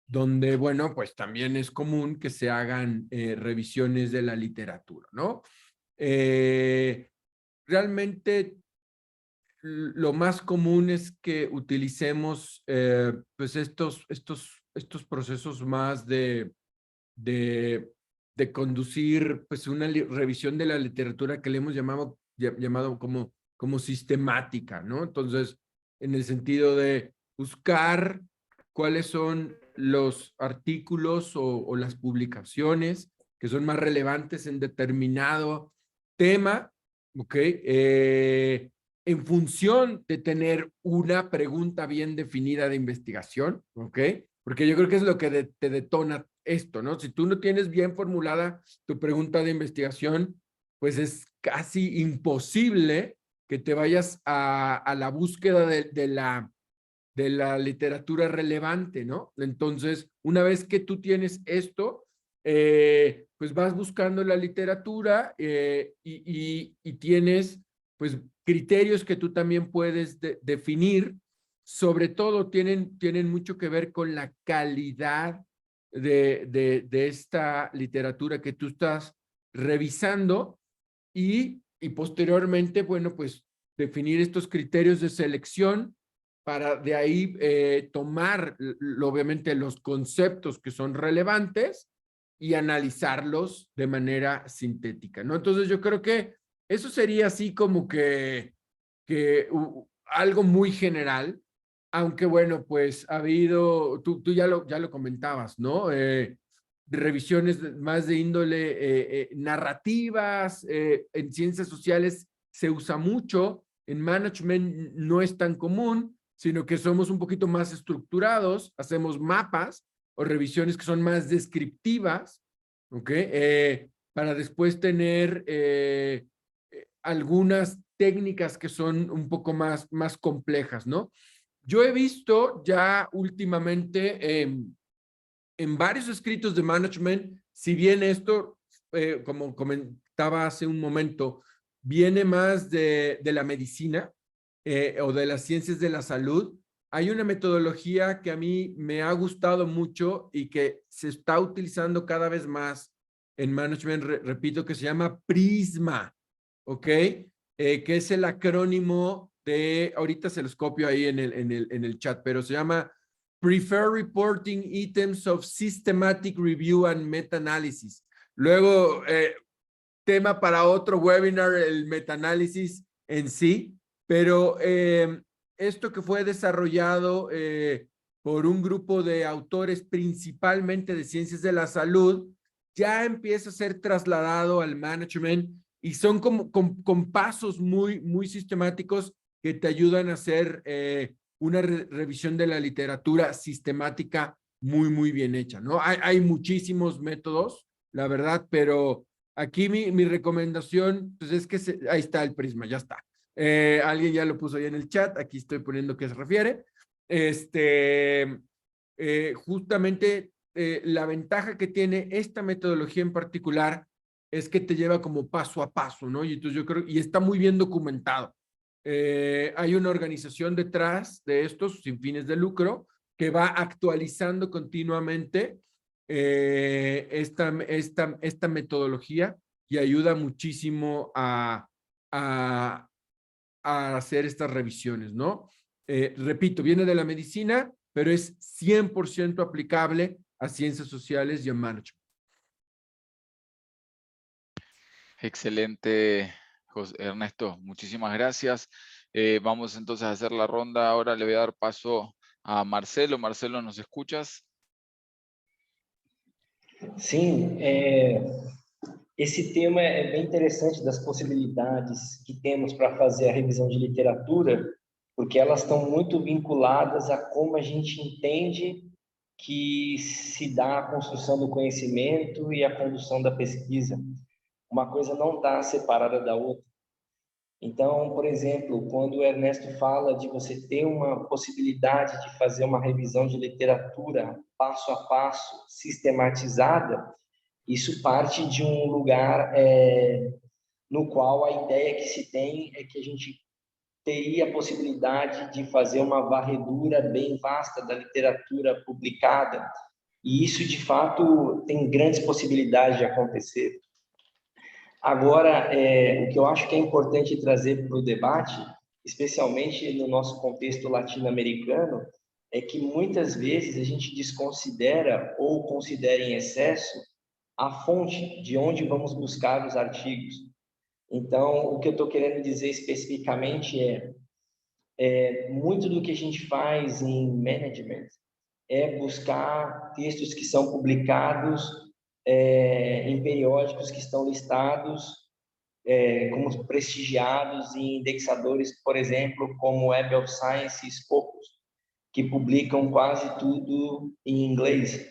donde, bueno, pues también es común que se hagan revisiones de la literatura, ¿no? Realmente lo más común es que utilicemos pues estos procesos más de, de conducir pues una revisión de la literatura que le hemos llamado como sistemática, ¿no? Entonces, en el sentido de buscar cuáles son los artículos o las publicaciones que son más relevantes en determinado tema ¿ok? En función de tener una pregunta bien definida de investigación, ¿ok? Porque yo creo que es lo que te detona esto, ¿no? Si tú no tienes bien formulada tu pregunta de investigación, pues es casi imposible que te vayas a la búsqueda de la literatura relevante, ¿no? Entonces, una vez que tú tienes esto, pues vas buscando la literatura y tienes, pues, criterios que tú también puedes definir. Sobre todo tienen mucho que ver con la calidad de esta literatura que tú estás revisando y posteriormente, bueno, pues definir estos criterios de selección para de ahí tomar, obviamente, los conceptos que son relevantes y analizarlos de manera sintética, ¿no? Entonces yo creo que eso sería así como que algo muy general, aunque bueno, pues ha habido, tú ya lo comentabas, ¿no? Revisiones más de índole narrativas, en ciencias sociales se usa mucho, en management no es tan común, sino que somos un poquito más estructurados, hacemos mapas o revisiones que son más descriptivas, ¿ok? Para después tener algunas técnicas que son un poco más complejas, ¿no? Yo he visto ya últimamente en varios escritos de management, si bien esto, como comentaba hace un momento, viene más de la medicina o de las ciencias de la salud, hay una metodología que a mí me ha gustado mucho y que se está utilizando cada vez más en management, repito, que se llama PRISMA, ¿ok? Que es el acrónimo de, ahorita se los copio ahí en el chat, pero se llama Prefer Reporting Items of Systematic Review and Meta-Analysis. Luego, tema para otro webinar, el meta-análisis en sí, pero esto que fue desarrollado por un grupo de autores principalmente de ciencias de la salud, ya empieza a ser trasladado al management y son como con pasos muy sistemáticos que te ayudan a hacer una revisión de la literatura sistemática muy bien hecha, ¿no? Hay muchísimos métodos, la verdad, pero aquí mi recomendación, pues es que ahí está el prisma, ya está. Alguien ya lo puso ahí en el chat, aquí estoy poniendo qué se refiere. Justamente la ventaja que tiene esta metodología en particular es que te lleva como paso a paso, ¿no? Y entonces yo creo, y está muy bien documentado. Hay una organización detrás de estos sin fines de lucro que va actualizando continuamente esta metodología y ayuda muchísimo a hacer estas revisiones, ¿no? Repito, viene de la medicina, pero es 100% aplicable a ciencias sociales y a management. Excelente, Ernesto. Muchísimas gracias. Vamos entonces a hacer la ronda. Ahora le voy a dar paso a Marcelo. Marcelo, ¿nos escuchas? Sim, esse tema é bem interessante das possibilidades que temos para fazer a revisão de literatura, porque elas estão muito vinculadas a como a gente entende que se dá a construção do conhecimento e a condução da pesquisa. Uma coisa não está separada da outra. Então, por exemplo, quando o Ernesto fala de você ter uma possibilidade de fazer uma revisão de literatura passo a passo, sistematizada, isso parte de um lugar no qual a ideia que se tem é que a gente teria a possibilidade de fazer uma varredura bem vasta da literatura publicada, e isso, de fato, tem grandes possibilidades de acontecer. Agora, o que eu acho que é importante trazer para o debate, especialmente no nosso contexto latino-americano, é que muitas vezes a gente desconsidera ou considera em excesso a fonte de onde vamos buscar os artigos. Então, o que eu estou querendo dizer especificamente muito do que a gente faz em management é buscar textos que são publicados em periódicos que estão listados como prestigiados em indexadores, por exemplo, como Web of Science e Scopus, que publicam quase tudo em inglês.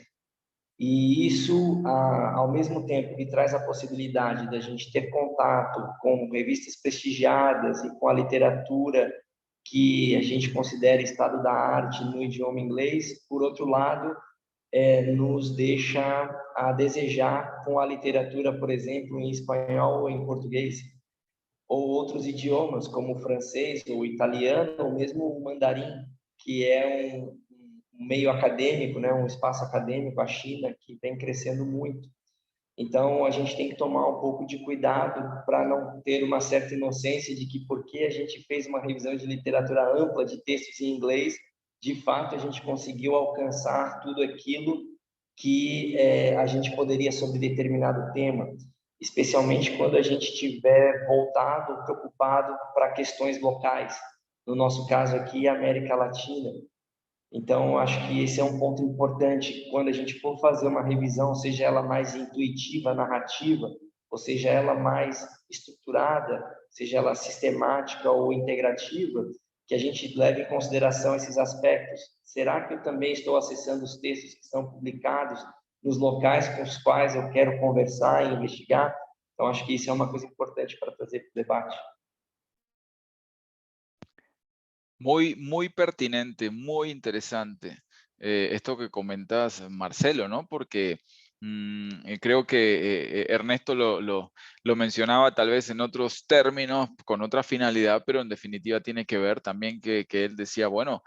E isso, ao mesmo tempo que traz a possibilidade da gente ter contato com revistas prestigiadas e com a literatura que a gente considera estado da arte no idioma inglês, por outro lado, nos deixa a desejar com a literatura, por exemplo, em espanhol ou em português, ou outros idiomas, como o francês, ou o italiano, ou mesmo o mandarim, que é um meio acadêmico, né, um espaço acadêmico, a China, que vem crescendo muito. Então, a gente tem que tomar um pouco de cuidado para não ter uma certa inocência de que porque a gente fez uma revisão de literatura ampla, de textos em inglês, de fato a gente conseguiu alcançar tudo aquilo que a gente poderia sobre determinado tema, especialmente quando a gente estiver voltado, preocupado para questões locais. No nosso caso aqui, América Latina. Então, acho que esse é um ponto importante quando a gente for fazer uma revisão, seja ela mais intuitiva, narrativa, ou seja ela mais estruturada, seja ela sistemática ou integrativa, que a gente leve em consideração esses aspectos. Será que eu também estou acessando os textos que são publicados nos locais com os quais eu quero conversar e investigar? Então, acho que isso é uma coisa importante para trazer para o debate. Muy pertinente, muy interesante esto que comentas, Marcelo, ¿no? Porque creo que Ernesto lo mencionaba tal vez en otros términos, con otra finalidad, pero en definitiva tiene que ver también que él decía, bueno,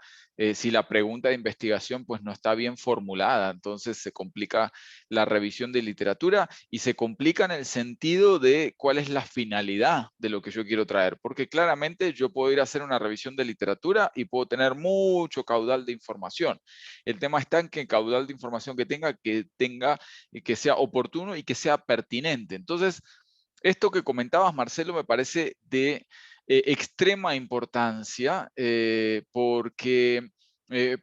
si la pregunta de investigación pues no está bien formulada, entonces se complica la revisión de literatura y se complica en el sentido de cuál es la finalidad de lo que yo quiero traer, porque claramente yo puedo ir a hacer una revisión de literatura y puedo tener mucho caudal de información. El tema está en que el caudal de información que que sea oportuno y que sea pertinente. Entonces, esto que comentabas, Marcelo, me parece de extrema importancia porque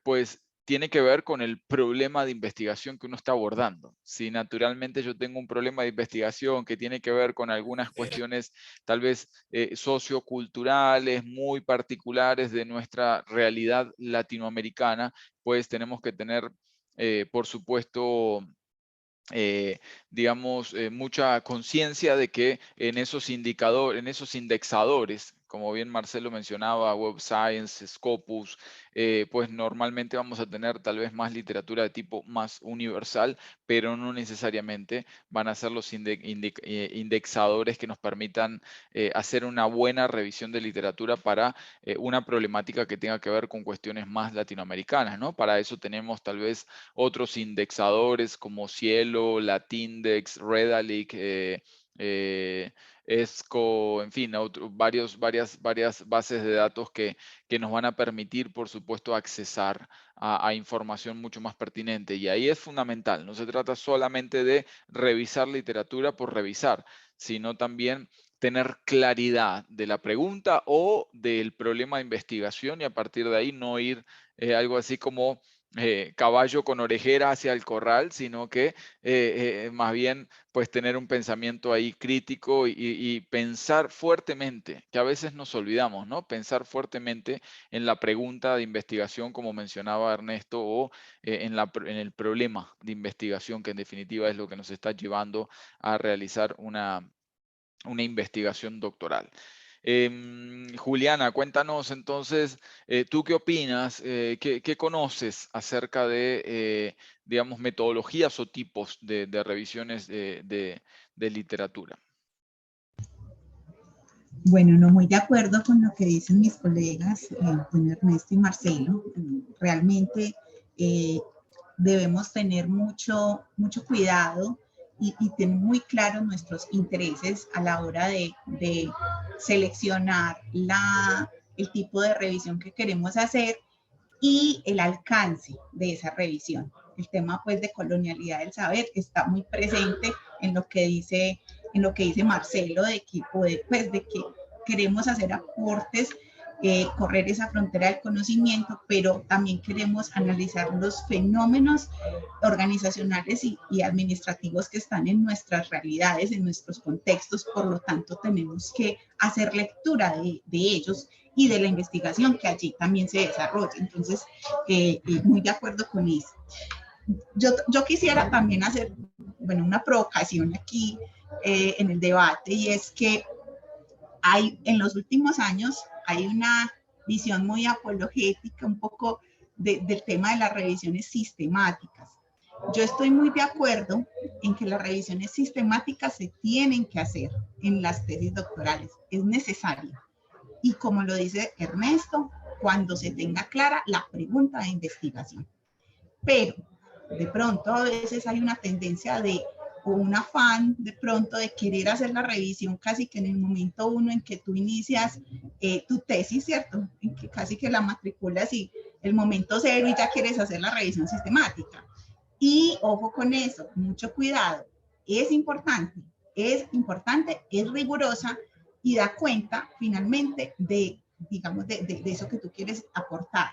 pues tiene que ver con el problema de investigación que uno está abordando. Si naturalmente yo tengo un problema de investigación que tiene que ver con algunas cuestiones tal vez socioculturales muy particulares de nuestra realidad latinoamericana, pues tenemos que tener, por supuesto, digamos, mucha conciencia de que en esos indicadores, en esos indexadores, como bien Marcelo mencionaba, Web Science, Scopus, pues normalmente vamos a tener tal vez más literatura de tipo más universal, pero no necesariamente van a ser los indexadores que nos permitan hacer una buena revisión de literatura para una problemática que tenga que ver con cuestiones más latinoamericanas, ¿no? Para eso tenemos tal vez otros indexadores como Cielo, Latindex, Redalyc, ESCO, en fin, varias bases de datos que nos van a permitir, por supuesto, accesar a información mucho más pertinente. Y ahí es fundamental, no se trata solamente de revisar literatura por revisar, sino también tener claridad de la pregunta o del problema de investigación y a partir de ahí no ir algo así como caballo con orejera hacia el corral, sino que más bien pues tener un pensamiento ahí crítico y pensar fuertemente, que a veces nos olvidamos, ¿no? Pensar fuertemente en la pregunta de investigación, como mencionaba Ernesto, o en el problema de investigación, que en definitiva es lo que nos está llevando a realizar una investigación doctoral. Juliana, cuéntanos entonces, ¿tú qué opinas? ¿Qué conoces acerca de, digamos, metodologías o tipos de revisiones de literatura? Bueno, no muy de acuerdo con lo que dicen mis colegas, con Ernesto y Marcelo. Realmente debemos tener mucho cuidado y tener muy claros nuestros intereses a la hora de seleccionar el tipo de revisión que queremos hacer y el alcance de esa revisión. El tema pues de colonialidad del saber está muy presente en lo que dice Marcelo, de que queremos hacer aportes correr esa frontera del conocimiento, pero también queremos analizar los fenómenos organizacionales y administrativos que están en nuestras realidades, en nuestros contextos. Por lo tanto, tenemos que hacer lectura de ellos y de la investigación que allí también se desarrolla. Entonces, muy de acuerdo con eso. Yo quisiera también hacer, bueno, una provocación aquí en el debate, y es que en los últimos años hay una visión muy apologética un poco del tema de las revisiones sistemáticas. Yo estoy muy de acuerdo en que las revisiones sistemáticas se tienen que hacer en las tesis doctorales, es necesario. Y como lo dice Ernesto, cuando se tenga clara la pregunta de investigación. Pero de pronto a veces hay una tendencia o un afán de pronto de querer hacer la revisión casi que en el momento uno en que tú inicias tu tesis, ¿cierto? En que casi que la matriculas y el momento cero y ya quieres hacer la revisión sistemática. Y ojo con eso, mucho cuidado. Es importante, es rigurosa y da cuenta finalmente digamos, de eso que tú quieres aportar.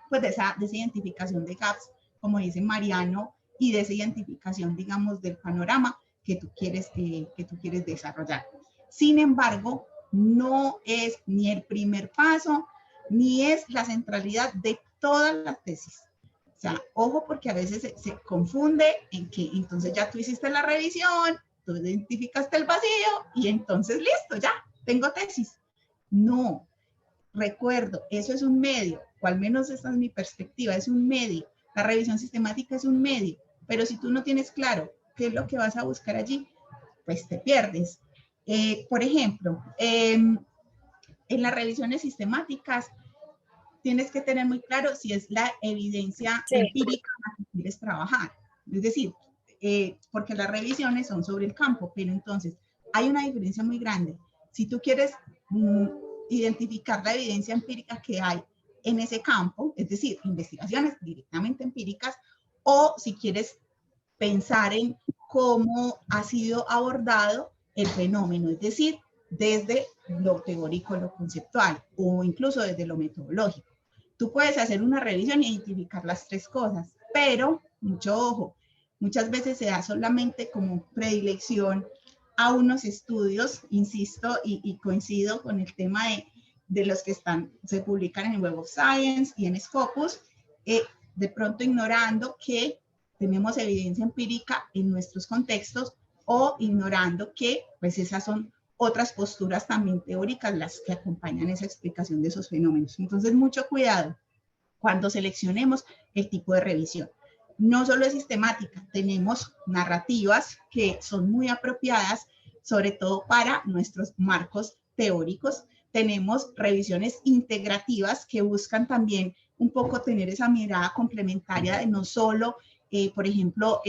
Pues de esa identificación de gaps, como dice Mariano, y de esa identificación, digamos, del panorama que tú quieres desarrollar. Sin embargo, no es ni el primer paso, ni es la centralidad de todas las tesis. O sea, ojo, porque a veces se confunde en que entonces ya tú hiciste la revisión, tú identificaste el vacío y entonces listo, ya, tengo tesis. No, recuerdo, eso es un medio, o al menos esa es mi perspectiva, es un medio. La revisión sistemática es un medio, pero si tú no tienes claro qué es lo que vas a buscar allí, pues te pierdes. Por ejemplo, en las revisiones sistemáticas tienes que tener muy claro si es la evidencia empírica la que quieres trabajar. Es decir, porque las revisiones son sobre el campo, pero entonces hay una diferencia muy grande. Si tú quieres identificar la evidencia empírica que hay en ese campo, es decir, investigaciones directamente empíricas, o si quieres pensar en cómo ha sido abordado el fenómeno, es decir, desde lo teórico, lo conceptual, o incluso desde lo metodológico. Tú puedes hacer una revisión e identificar las tres cosas, pero, mucho ojo, muchas veces se da solamente como predilección a unos estudios, insisto, y coincido con el tema de los que se publican en Web of Science y en Scopus, de pronto ignorando que tenemos evidencia empírica en nuestros contextos o ignorando que pues esas son otras posturas también teóricas las que acompañan esa explicación de esos fenómenos. Entonces, mucho cuidado cuando seleccionemos el tipo de revisión. No solo es sistemática, tenemos narrativas que son muy apropiadas, sobre todo para nuestros marcos teóricos. Tenemos revisiones integrativas que buscan también un poco tener esa mirada complementaria de no solo, por ejemplo,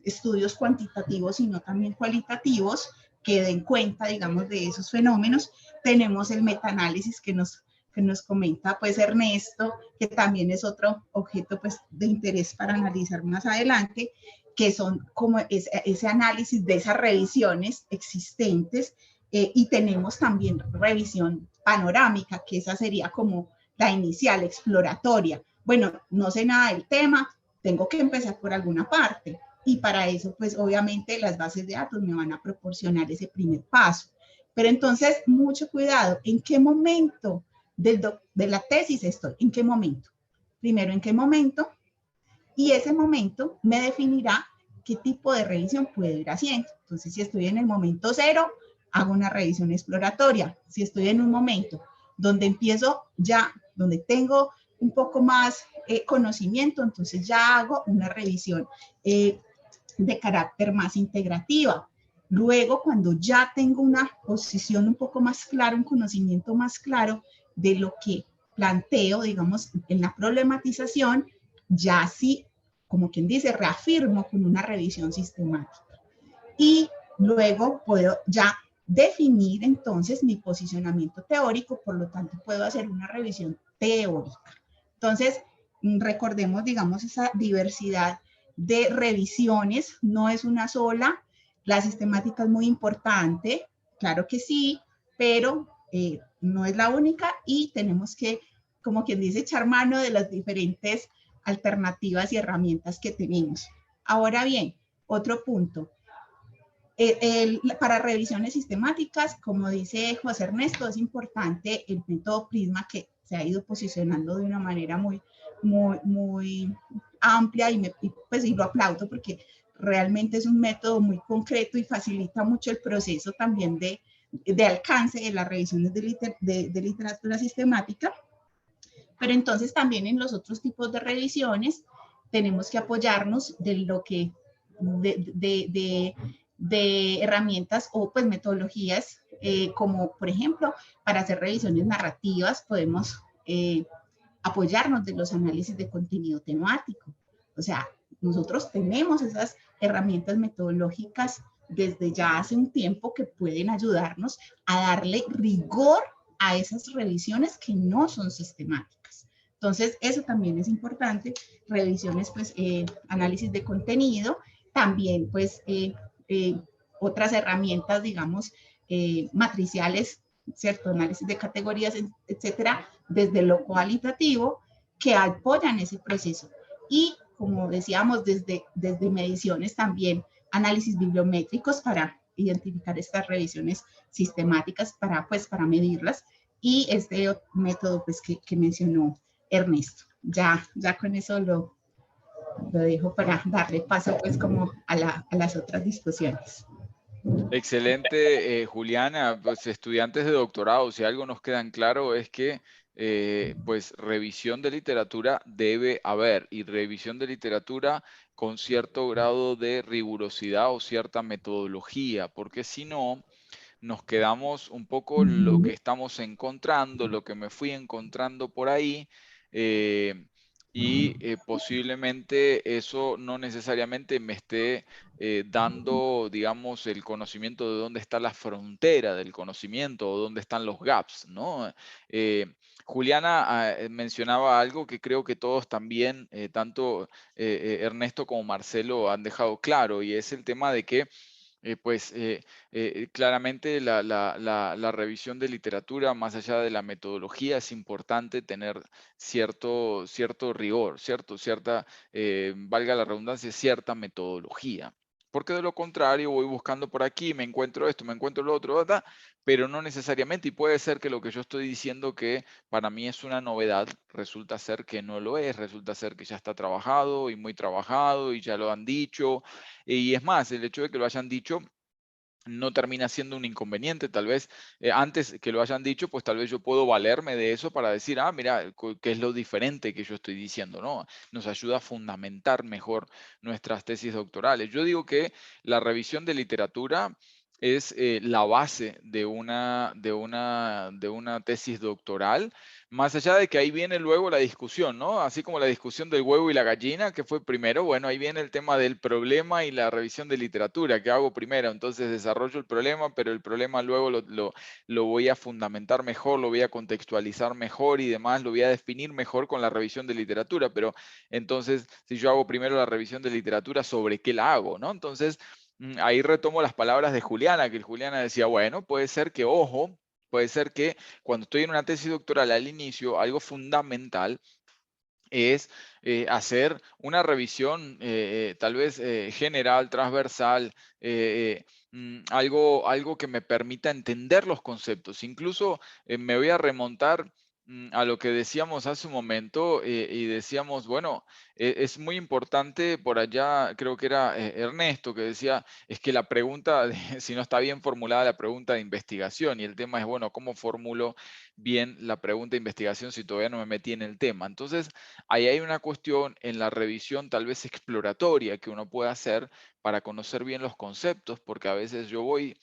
estudios cuantitativos, sino también cualitativos que den cuenta, digamos, de esos fenómenos. Tenemos el metaanálisis que nos comenta pues Ernesto, que también es otro objeto pues de interés para analizar más adelante, que son como ese análisis de esas revisiones existentes, y tenemos también revisión panorámica, que esa sería como la inicial, exploratoria. Bueno, no sé nada del tema, tengo que empezar por alguna parte, y para eso pues obviamente las bases de datos me van a proporcionar ese primer paso. Pero entonces, mucho cuidado, ¿en qué momento de la tesis estoy? ¿En qué momento? Primero, ¿en qué momento? Y ese momento me definirá qué tipo de revisión puedo ir haciendo. Entonces, si estoy en el momento cero, hago una revisión exploratoria. Si estoy en un momento donde empiezo ya, donde tengo un poco más conocimiento, entonces ya hago una revisión de carácter más integrativa. Luego, cuando ya tengo una posición un poco más clara, un conocimiento más claro de lo que planteo, digamos, en la problematización, ya sí, como quien dice, reafirmo con una revisión sistemática. Y luego puedo ya definir entonces mi posicionamiento teórico, por lo tanto puedo hacer una revisión teórica. Entonces, recordemos, digamos, esa diversidad de revisiones, no es una sola. La sistemática es muy importante, claro que sí, pero no es la única y tenemos que, como quien dice, echar mano de las diferentes alternativas y herramientas que tenemos. Ahora bien, otro punto. Para revisiones sistemáticas, como dice José Ernesto, es importante el método Prisma, que se ha ido posicionando de una manera muy amplia y lo aplaudo porque realmente es un método muy concreto y facilita mucho el proceso también de alcance de las revisiones de literatura sistemática. Pero entonces también en los otros tipos de revisiones tenemos que apoyarnos de lo que de herramientas o pues metodologías como por ejemplo para hacer revisiones narrativas podemos apoyarnos de los análisis de contenido temático. O sea, nosotros tenemos esas herramientas metodológicas desde ya hace un tiempo que pueden ayudarnos a darle rigor a esas revisiones que no son sistemáticas. Entonces, eso también es importante. Revisiones, pues, análisis de contenido, también, pues, otras herramientas, digamos, matriciales, ¿cierto? Análisis de categorías, etcétera, desde lo cualitativo, que apoyan ese proceso. Y, como decíamos, desde mediciones también, análisis bibliométricos para identificar estas revisiones sistemáticas para medirlas, y este método pues, que mencionó Ernesto. Ya con eso lo dejo para darle paso pues como a las otras discusiones. Excelente, Juliana. Pues estudiantes de doctorado, si algo nos queda en claro es que pues revisión de literatura debe haber, y revisión de literatura con cierto grado de rigurosidad o cierta metodología, porque si no, nos quedamos un poco lo que estamos encontrando, lo que me fui encontrando por ahí, y posiblemente eso no necesariamente me esté dando, digamos, el conocimiento de dónde está la frontera del conocimiento o dónde están los gaps, ¿no? Juliana mencionaba algo que creo que todos también, tanto Ernesto como Marcelo, han dejado claro, y es el tema de que claramente la revisión de literatura, más allá de la metodología, es importante tener cierto rigor, cierta, valga la redundancia, cierta metodología. Porque de lo contrario voy buscando por aquí, me encuentro esto, me encuentro lo otro, ¿verdad? Pero no necesariamente, y puede ser que lo que yo estoy diciendo que para mí es una novedad, resulta ser que no lo es, resulta ser que ya está trabajado y muy trabajado y ya lo han dicho. Y es más, el hecho de que lo hayan dicho no termina siendo un inconveniente. Tal vez antes que lo hayan dicho, pues tal vez yo puedo valerme de eso para decir, ah, mira, qué es lo diferente que yo estoy diciendo, ¿no? Nos ayuda a fundamentar mejor nuestras tesis doctorales. Yo digo que la revisión de literatura es la base de una tesis doctoral, más allá de que ahí viene luego la discusión, ¿no? Así como la discusión del huevo y la gallina, que fue primero, bueno, ahí viene el tema del problema y la revisión de literatura, que hago primero. Entonces desarrollo el problema, pero el problema luego lo voy a fundamentar mejor, lo voy a contextualizar mejor y demás, lo voy a definir mejor con la revisión de literatura. Pero entonces, si yo hago primero la revisión de literatura, ¿sobre qué la hago, no? Entonces, ahí retomo las palabras de Juliana, que Juliana decía, bueno, puede ser que, ojo, puede ser que cuando estoy en una tesis doctoral al inicio, algo fundamental es hacer una revisión tal vez general, transversal, algo que me permita entender los conceptos. Incluso me voy a remontar a lo que decíamos hace un momento, y decíamos, bueno, es muy importante por allá, creo que era Ernesto que decía, es que la pregunta, si no está bien formulada la pregunta de investigación, y el tema es, bueno, ¿cómo formulo bien la pregunta de investigación si todavía no me metí en el tema? Entonces, ahí hay una cuestión en la revisión tal vez exploratoria que uno puede hacer para conocer bien los conceptos, porque a veces yo voy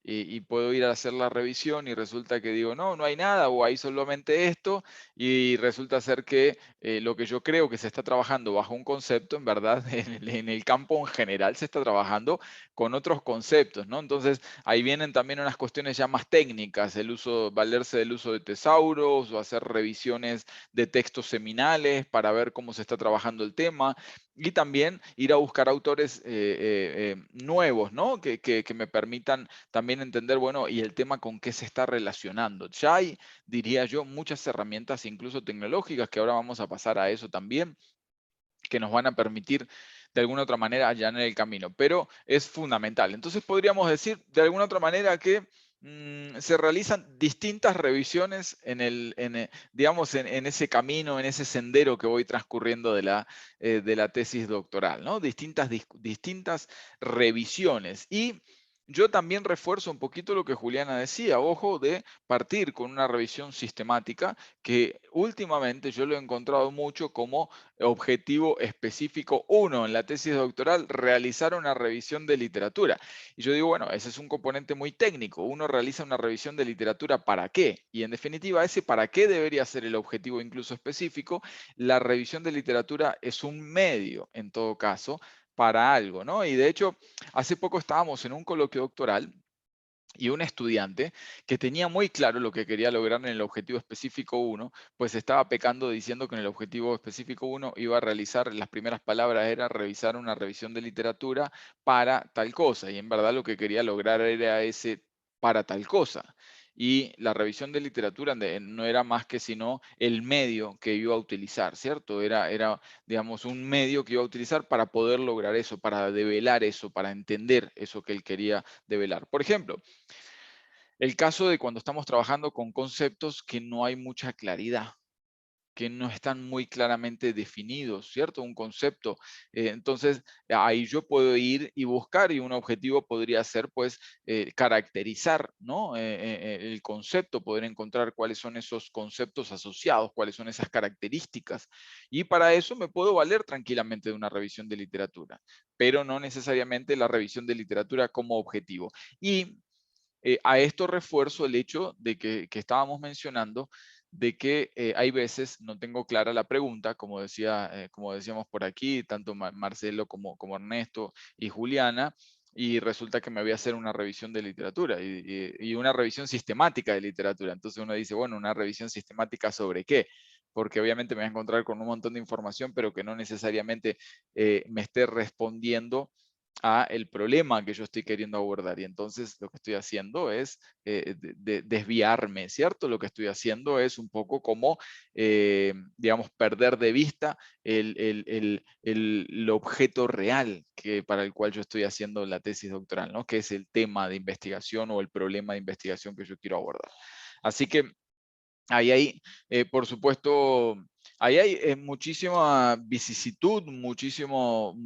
y puedo ir a hacer la revisión y resulta que digo, no, no hay nada, o hay solamente esto, y resulta ser que lo que yo creo que se está trabajando bajo un concepto, en verdad, en el campo en general se está trabajando con otros conceptos, ¿no? Entonces, ahí vienen también unas cuestiones ya más técnicas, el uso, valerse del uso de tesauros o hacer revisiones de textos seminales para ver cómo se está trabajando el tema. y también ir a buscar autores nuevos, ¿no? Que me permitan también entender, bueno, y el tema con qué se está relacionando. Ya hay, diría yo, muchas herramientas, incluso tecnológicas, que ahora vamos a pasar a eso también, que nos van a permitir de alguna otra manera allanar el camino, pero es fundamental. Entonces podríamos decir de alguna otra manera que se realizan distintas revisiones digamos, en ese camino, en ese sendero que voy transcurriendo de la tesis doctoral, ¿no? Distintas revisiones. Y yo también refuerzo un poquito lo que Juliana decía, ojo, de partir con una revisión sistemática, que últimamente yo lo he encontrado mucho como objetivo específico. Uno, en la tesis doctoral, realizar una revisión de literatura. Y yo digo, bueno, ese es un componente muy técnico. Uno realiza una revisión de literatura, ¿para qué? Y en definitiva, ese para qué debería ser el objetivo incluso específico. La revisión de literatura es un medio, en todo caso, para algo, ¿no? Y de hecho, hace poco estábamos en un coloquio doctoral y un estudiante que tenía muy claro lo que quería lograr en el objetivo específico 1, pues estaba pecando diciendo que en el objetivo específico 1 iba a realizar, las primeras palabras era revisar una revisión de literatura para tal cosa, y en verdad lo que quería lograr era ese para tal cosa. Y la revisión de literatura no era más que sino el medio que iba a utilizar, ¿cierto? Era, digamos, un medio que iba a utilizar para poder lograr eso, para develar eso, para entender eso que él quería develar. Por ejemplo, el caso de cuando estamos trabajando con conceptos que no hay mucha claridad, que no están muy claramente definidos, ¿cierto? Un concepto. Entonces, ahí yo puedo ir y buscar, y un objetivo podría ser, pues, caracterizar, ¿no? El concepto, poder encontrar cuáles son esos conceptos asociados, cuáles son esas características. Y para eso me puedo valer tranquilamente de una revisión de literatura, pero no necesariamente la revisión de literatura como objetivo. Y a esto refuerzo el hecho de que estábamos mencionando de que hay veces no tengo clara la pregunta, como decíamos por aquí, tanto Marcelo como Ernesto y Juliana, y resulta que me voy a hacer una revisión de literatura y una revisión sistemática de literatura. Entonces uno dice, bueno, ¿una revisión sistemática sobre qué? Porque obviamente me voy a encontrar con un montón de información, pero que no necesariamente me esté respondiendo a el problema que yo estoy queriendo abordar. Y entonces lo que estoy haciendo es desviarme, ¿cierto? Lo que estoy haciendo es un poco como, digamos, perder de vista el objeto real para el cual yo estoy haciendo la tesis doctoral, ¿no? Que es el tema de investigación o el problema de investigación que yo quiero abordar. Así que ahí hay, por supuesto, ahí hay muchísima vicisitud, muchísimo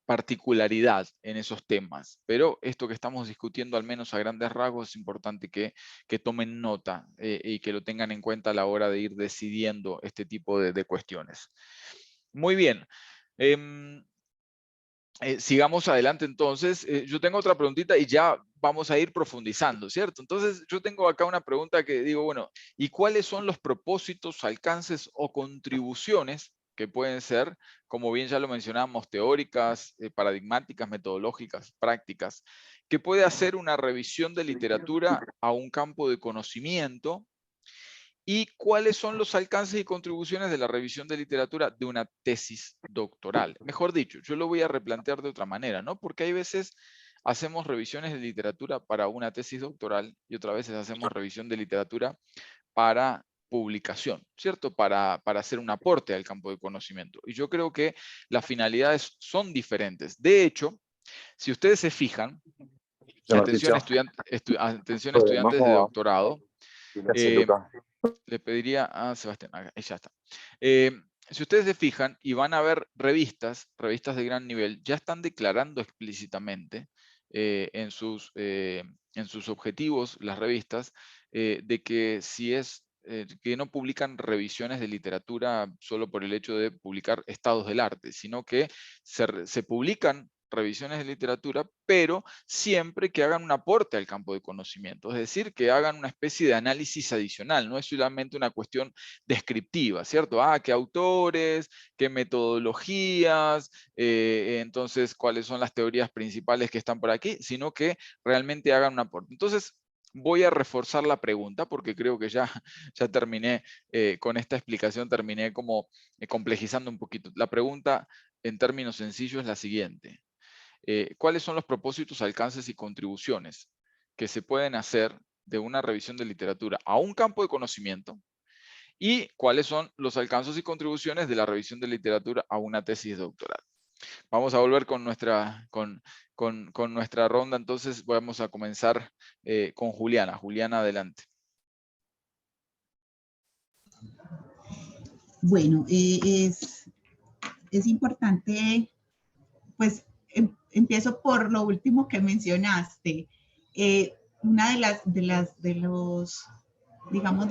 particularidad en esos temas, pero esto que estamos discutiendo, al menos a grandes rasgos, es importante que tomen nota y que lo tengan en cuenta a la hora de ir decidiendo este tipo de cuestiones. Muy bien. Sigamos adelante entonces. Yo tengo otra preguntita y ya vamos a ir profundizando, ¿cierto? Entonces yo tengo acá una pregunta que digo, bueno, ¿y cuáles son los propósitos, alcances o contribuciones que pueden ser, como bien ya lo mencionamos, teóricas, paradigmáticas, metodológicas, prácticas, que puede hacer una revisión de literatura a un campo de conocimiento? ¿Y cuáles son los alcances y contribuciones de la revisión de literatura de una tesis doctoral? Mejor dicho, yo lo voy a replantear de otra manera, ¿no? Porque hay veces hacemos revisiones de literatura para una tesis doctoral y otras veces hacemos revisión de literatura para publicación, ¿cierto? Para hacer un aporte al campo de conocimiento. Y yo creo que las finalidades son diferentes. De hecho, si ustedes se fijan, atención, estudiantes de doctorado, le pediría a Sebastián, ahí ya está. Si ustedes se fijan y van a ver revistas de gran nivel, ya están declarando explícitamente en sus objetivos, las revistas, de que que no publican revisiones de literatura solo por el hecho de publicar estados del arte, sino que se publican revisiones de literatura, pero siempre que hagan un aporte al campo de conocimiento, es decir, que hagan una especie de análisis adicional, no es solamente una cuestión descriptiva, ¿cierto? ¿Qué autores, qué metodologías, entonces cuáles son las teorías principales que están por aquí, sino que realmente hagan un aporte. Entonces, voy a reforzar la pregunta porque creo que ya terminé con esta explicación, terminé como complejizando un poquito. La pregunta en términos sencillos es la siguiente. ¿Cuáles son los propósitos, alcances y contribuciones que se pueden hacer de una revisión de literatura a un campo de conocimiento? ¿Y cuáles son los alcances y contribuciones de la revisión de literatura a una tesis doctoral? Vamos a volver con nuestra ronda, entonces vamos a comenzar con Juliana. Juliana, adelante. Bueno, es importante, pues empiezo por lo último que mencionaste. Una de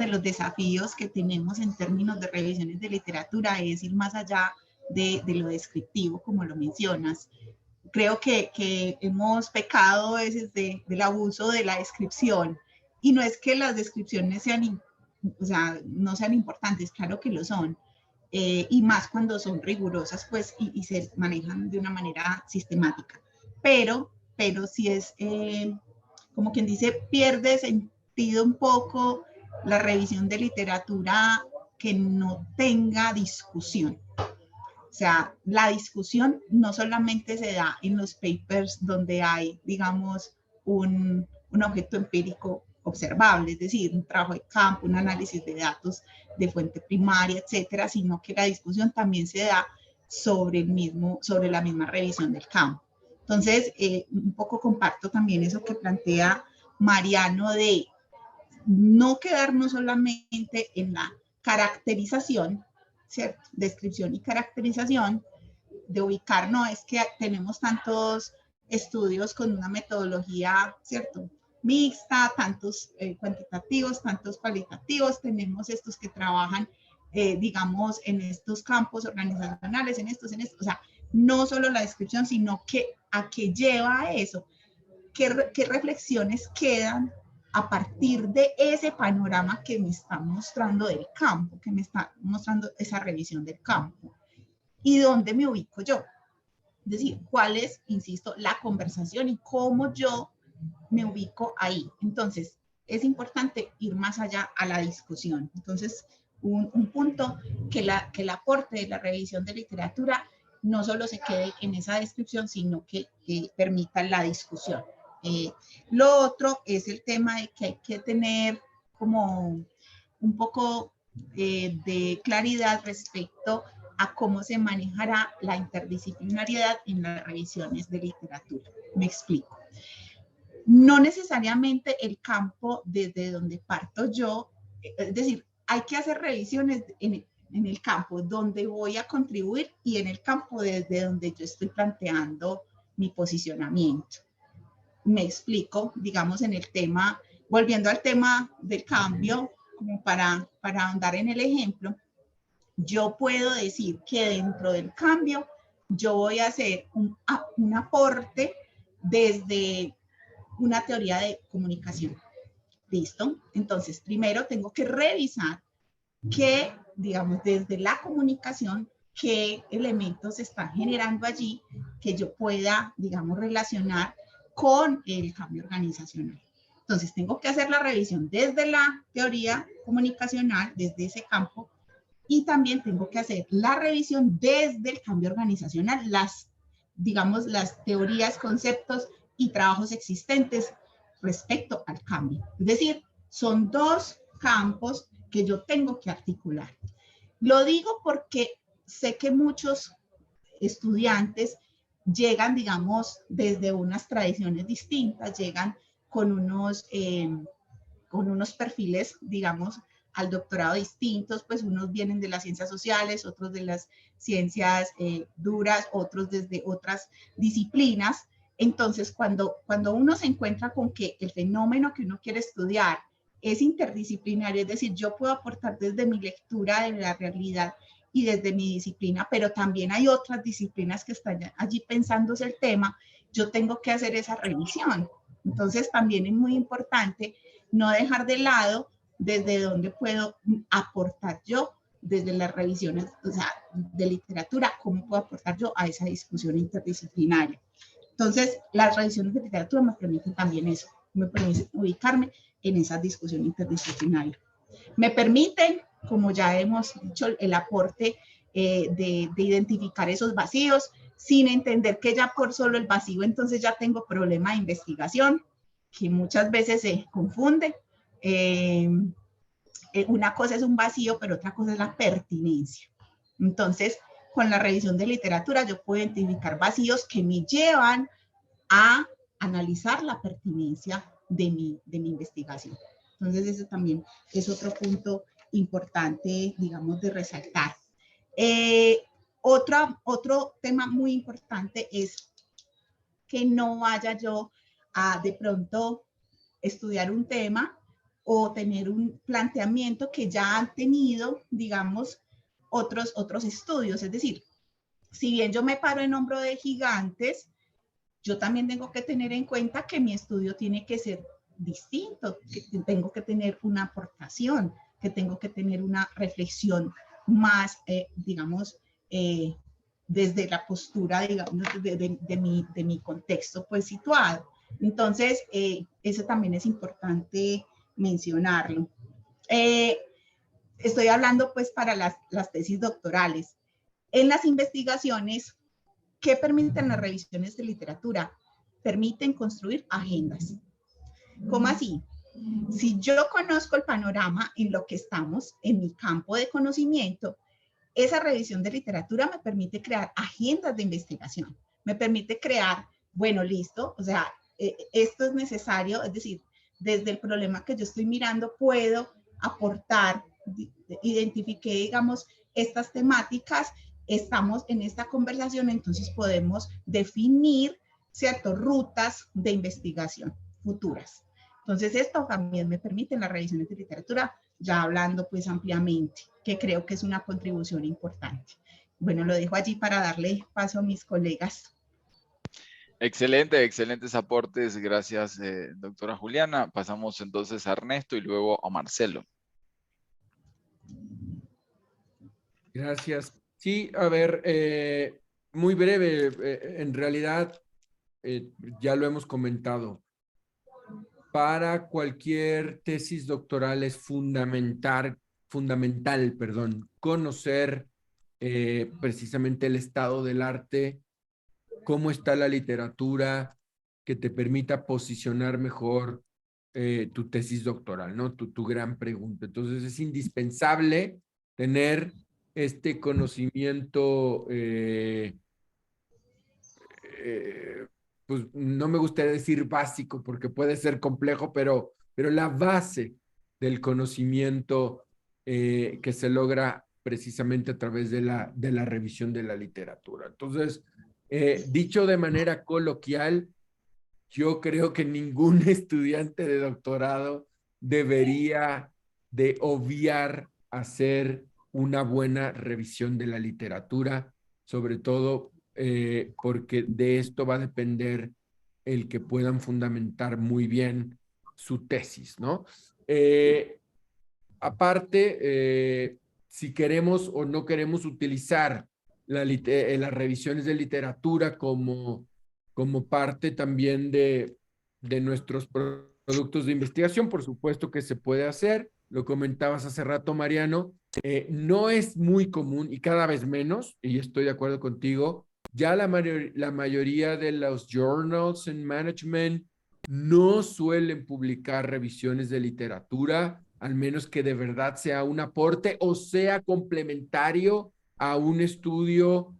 los desafíos que tenemos en términos de revisiones de literatura es ir más allá de lo descriptivo, como lo mencionas. Creo que hemos pecado a veces del abuso de la descripción, y no es que las descripciones no sean importantes, claro que lo son, y más cuando son rigurosas, pues, y se manejan de una manera sistemática. Pero sí es, como quien dice, pierde sentido un poco la revisión de literatura que no tenga discusión. O sea, la discusión no solamente se da en los papers donde hay, digamos, un objeto empírico observable, es decir, un trabajo de campo, un análisis de datos de fuente primaria, etcétera, sino que la discusión también se da sobre la misma revisión del campo. Entonces, un poco comparto también eso que plantea Mariano de no quedarnos solamente en la caracterización, ¿cierto? Descripción y caracterización, de ubicar, no es que tenemos tantos estudios con una metodología, ¿cierto?, mixta, tantos cuantitativos, tantos cualitativos, tenemos estos que trabajan, digamos, en estos campos organizacionales, en estos, o sea, no solo la descripción, sino que a qué lleva eso, qué reflexiones quedan a partir de ese panorama que me está mostrando del campo, que me está mostrando esa revisión del campo. ¿Y dónde me ubico yo? Es decir, cuál es, insisto, la conversación y cómo yo me ubico ahí. Entonces, es importante ir más allá a la discusión. Entonces, un punto que el aporte de la revisión de literatura no solo se quede en esa descripción, sino que permita la discusión. Lo otro es el tema de que hay que tener como un poco de claridad respecto a cómo se manejará la interdisciplinariedad en las revisiones de literatura. Me explico. No necesariamente el campo desde donde parto yo, es decir, hay que hacer revisiones en el campo donde voy a contribuir y en el campo desde donde yo estoy planteando mi posicionamiento. Me explico, digamos, en el tema, volviendo al tema del cambio, como para andar en el ejemplo, yo puedo decir que dentro del cambio yo voy a hacer un aporte desde una teoría de comunicación. ¿Listo? Entonces, primero tengo que revisar que, digamos, desde la comunicación, qué elementos se están generando allí que yo pueda, digamos, relacionar con el cambio organizacional. Entonces, tengo que hacer la revisión desde la teoría comunicacional, desde ese campo, y también tengo que hacer la revisión desde el cambio organizacional, digamos, las teorías, conceptos y trabajos existentes respecto al cambio. Es decir, son dos campos que yo tengo que articular. Lo digo porque sé que muchos estudiantes llegan, digamos, desde unas tradiciones distintas, llegan con unos perfiles, digamos, al doctorado distintos, pues unos vienen de las ciencias sociales, otros de las ciencias duras, otros desde otras disciplinas. Entonces, cuando uno se encuentra con que el fenómeno que uno quiere estudiar es interdisciplinario, es decir, yo puedo aportar desde mi lectura de la realidad y desde mi disciplina, pero también hay otras disciplinas que están allí pensándose el tema, yo tengo que hacer esa revisión. Entonces, también es muy importante no dejar de lado desde dónde puedo aportar yo, desde las revisiones, o sea, de literatura, cómo puedo aportar yo a esa discusión interdisciplinaria. Entonces, las revisiones de literatura me permiten también eso, me permiten ubicarme en esa discusión interdisciplinaria. Me permiten, como ya hemos dicho, el aporte de identificar esos vacíos, sin entender que ya por solo el vacío entonces ya tengo problema de investigación, que muchas veces se confunde. Una cosa es un vacío, pero otra cosa es la pertinencia. Entonces, con la revisión de literatura yo puedo identificar vacíos que me llevan a analizar la pertinencia de mi investigación. Entonces, ese también es otro punto importante, digamos, de resaltar. Otro tema muy importante es que no vaya yo a de pronto estudiar un tema o tener un planteamiento que ya han tenido, digamos, otros estudios. Es decir, si bien yo me paro en hombro de gigantes, yo también tengo que tener en cuenta que mi estudio tiene que ser distinto, que tengo que tener una aportación, que tengo que tener una reflexión más, digamos, desde la postura, digamos, de mi contexto pues situado. Entonces, eso también es importante mencionarlo. Estoy hablando pues para las tesis doctorales. En las investigaciones, ¿qué permiten las revisiones de literatura? Permiten construir agendas. ¿Cómo así? Si yo conozco el panorama en lo que estamos, en mi campo de conocimiento, esa revisión de literatura me permite crear agendas de investigación, me permite crear, bueno, listo, o sea, esto es necesario, es decir, desde el problema que yo estoy mirando puedo aportar, identifiqué, digamos, estas temáticas, estamos en esta conversación, entonces podemos definir, ¿cierto?, rutas de investigación futuras. Entonces, esto también me permite en las revisiones de literatura, ya hablando pues ampliamente, que creo que es una contribución importante. Bueno, lo dejo allí para darle paso a mis colegas. Excelente, excelentes aportes. Gracias, doctora Juliana. Pasamos entonces a Ernesto y luego a Marcelo. Gracias. Sí, a ver, muy breve, en realidad ya lo hemos comentado. Para cualquier tesis doctoral es fundamental, conocer precisamente el estado del arte, cómo está la literatura, que te permita posicionar mejor tu tesis doctoral, ¿no? Tu gran pregunta. Entonces es indispensable tener este conocimiento, pues no me gustaría decir básico porque puede ser complejo, pero la base del conocimiento que se logra precisamente a través de la revisión de la literatura. Entonces, dicho de manera coloquial, yo creo que ningún estudiante de doctorado debería de obviar hacer una buena revisión de la literatura, sobre todo porque de esto va a depender el que puedan fundamentar muy bien su tesis, ¿no? Aparte, si queremos o no queremos utilizar las revisiones de literatura como parte también de nuestros productos de investigación, por supuesto que se puede hacer, lo comentabas hace rato, Mariano, no es muy común y cada vez menos, y estoy de acuerdo contigo, ya la mayoría de los journals en management no suelen publicar revisiones de literatura, al menos que de verdad sea un aporte o sea complementario a un estudio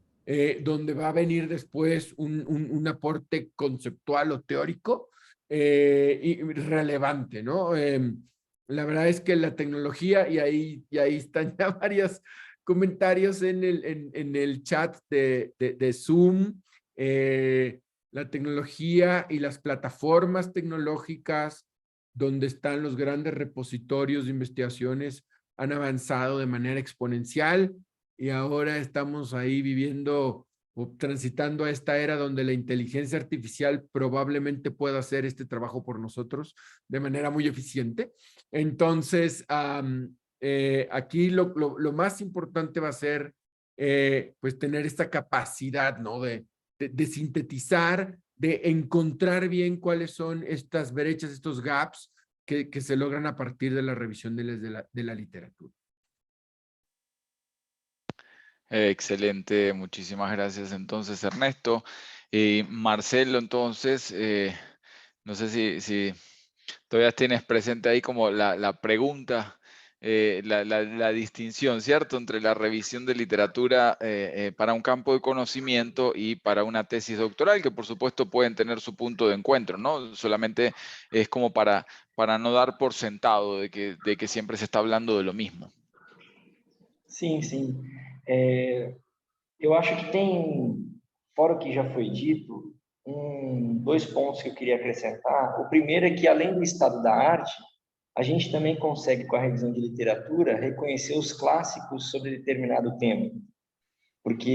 donde va a venir después un aporte conceptual o teórico y relevante, ¿no? La verdad es que la tecnología, y ahí están ya varios comentarios en el chat de Zoom, la tecnología y las plataformas tecnológicas donde están los grandes repositorios de investigaciones han avanzado de manera exponencial y ahora estamos ahí viviendo o transitando a esta era donde la inteligencia artificial probablemente pueda hacer este trabajo por nosotros de manera muy eficiente. Entonces, aquí lo más importante va a ser pues tener esta capacidad, ¿no? De sintetizar, de encontrar bien cuáles son estas brechas, estos gaps que se logran a partir de la revisión de la literatura. Excelente, muchísimas gracias entonces, Ernesto. Marcelo, entonces, no sé si todavía tienes presente ahí como la pregunta, la distinción, ¿cierto?, entre la revisión de literatura para un campo de conocimiento y para una tesis doctoral, que por supuesto pueden tener su punto de encuentro, ¿no? Solamente es como para no dar por sentado de que siempre se está hablando de lo mismo. Sim, sim. Eu acho que tem, fora o que já foi dito, dois pontos que eu queria acrescentar. O primeiro é que, além do estado da arte, a gente também consegue, com a revisão de literatura, reconhecer os clássicos sobre determinado tema. Porque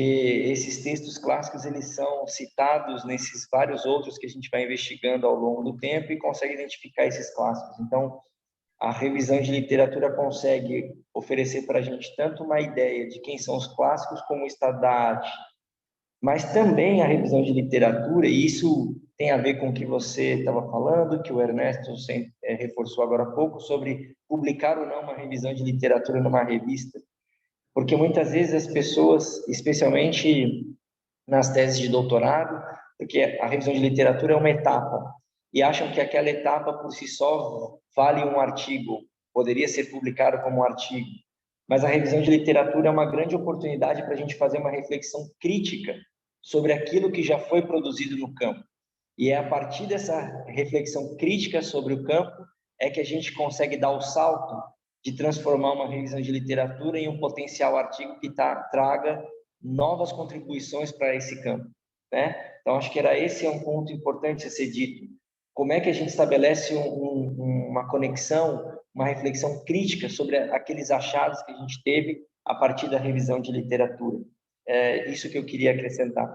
esses textos clássicos, eles são citados nesses vários outros que a gente vai investigando ao longo do tempo e consegue identificar esses clássicos. Então, a revisão de literatura consegue oferecer para a gente tanto uma ideia de quem são os clássicos como o estado da arte, mas também a revisão de literatura, e isso tem a ver com o que você estava falando, que o Ernesto reforçou agora há pouco, sobre publicar ou não uma revisão de literatura numa revista. Porque muitas vezes as pessoas, especialmente nas teses de doutorado, porque a revisão de literatura é uma etapa, e acham que aquela etapa por si só vale um artigo, poderia ser publicado como um artigo. Mas a revisão de literatura é uma grande oportunidade para a gente fazer uma reflexão crítica sobre aquilo que já foi produzido no campo. E é a partir dessa reflexão crítica sobre o campo é que a gente consegue dar o salto de transformar uma revisão de literatura em um potencial artigo que traga novas contribuições para esse campo, né? Então, acho que esse é um ponto importante a ser dito. Como é que a gente estabelece uma conexão, uma reflexão crítica sobre aqueles achados que a gente teve a partir da revisão de literatura? É isso que eu queria acrescentar.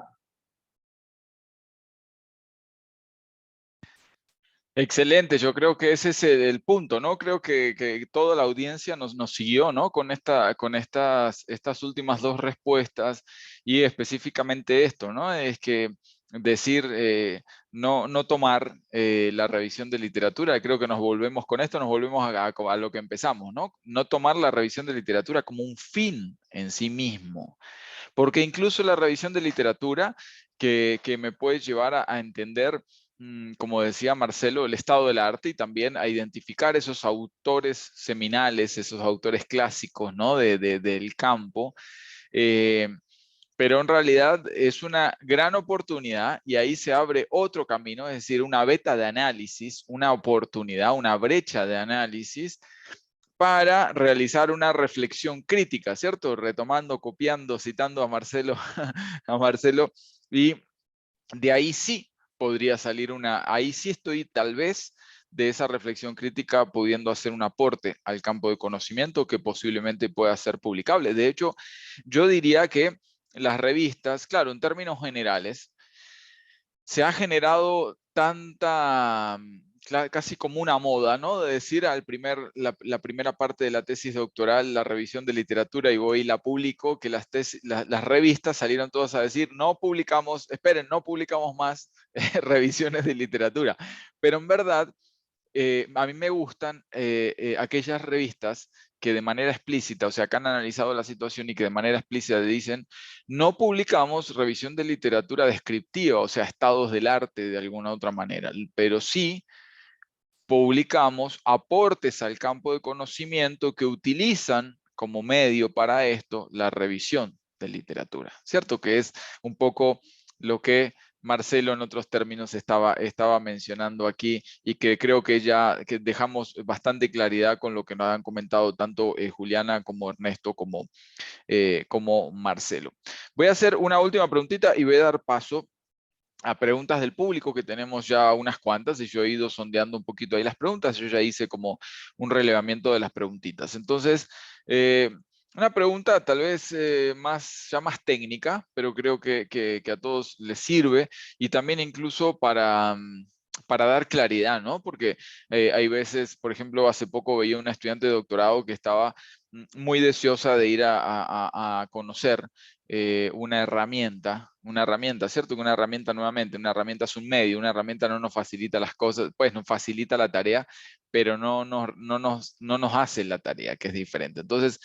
Excelente, yo creo que ese es el punto, ¿no? Creo que toda la audiencia nos siguió, ¿no? Con estas últimas dos respuestas y específicamente esto, ¿no? Es que decir, no tomar la revisión de literatura, creo que nos volvemos con esto, nos volvemos a lo que empezamos, ¿no? No tomar la revisión de literatura como un fin en sí mismo, porque incluso la revisión de literatura que me puede llevar a entender, como decía Marcelo, el estado del arte y también a identificar esos autores seminales, esos autores clásicos, ¿no? del campo. Pero en realidad es una gran oportunidad y ahí se abre otro camino, es decir, una beta de análisis, una oportunidad, una brecha de análisis para realizar una reflexión crítica, ¿cierto? Retomando, copiando, citando a Marcelo, y de ahí sí podría salir ahí sí estoy tal vez de esa reflexión crítica pudiendo hacer un aporte al campo de conocimiento que posiblemente pueda ser publicable. De hecho, yo diría que las revistas, claro, en términos generales, se ha generado casi como una moda, ¿no? De decir la primera parte de la tesis doctoral, la revisión de literatura, y voy y la publico, que las revistas salieron todas a decir, no publicamos, esperen, no publicamos más revisiones de literatura. Pero en verdad, a mí me gustan aquellas revistas que de manera explícita, o sea, que han analizado la situación y que de manera explícita dicen, no publicamos revisión de literatura descriptiva, o sea, estados del arte de alguna otra manera, pero sí publicamos aportes al campo de conocimiento que utilizan como medio para esto la revisión de literatura, ¿cierto? Que es un poco lo que Marcelo en otros términos estaba mencionando aquí y que creo que ya dejamos bastante claridad con lo que nos han comentado tanto Juliana como Ernesto como Marcelo. Voy a hacer una última preguntita y voy a dar paso a preguntas del público, que tenemos ya unas cuantas, y yo he ido sondeando un poquito ahí las preguntas. Yo ya hice como un relevamiento de las preguntitas. Entonces, una pregunta tal vez ya más técnica, pero creo que a todos les sirve, y también incluso para dar claridad, ¿no? Porque hay veces, por ejemplo, hace poco veía una estudiante de doctorado que estaba muy deseosa de ir a conocer una herramienta, ¿cierto? Que una herramienta, nuevamente, una herramienta es un medio, una herramienta no nos facilita las cosas, pues nos facilita la tarea, pero no nos hace la tarea, que es diferente. Entonces,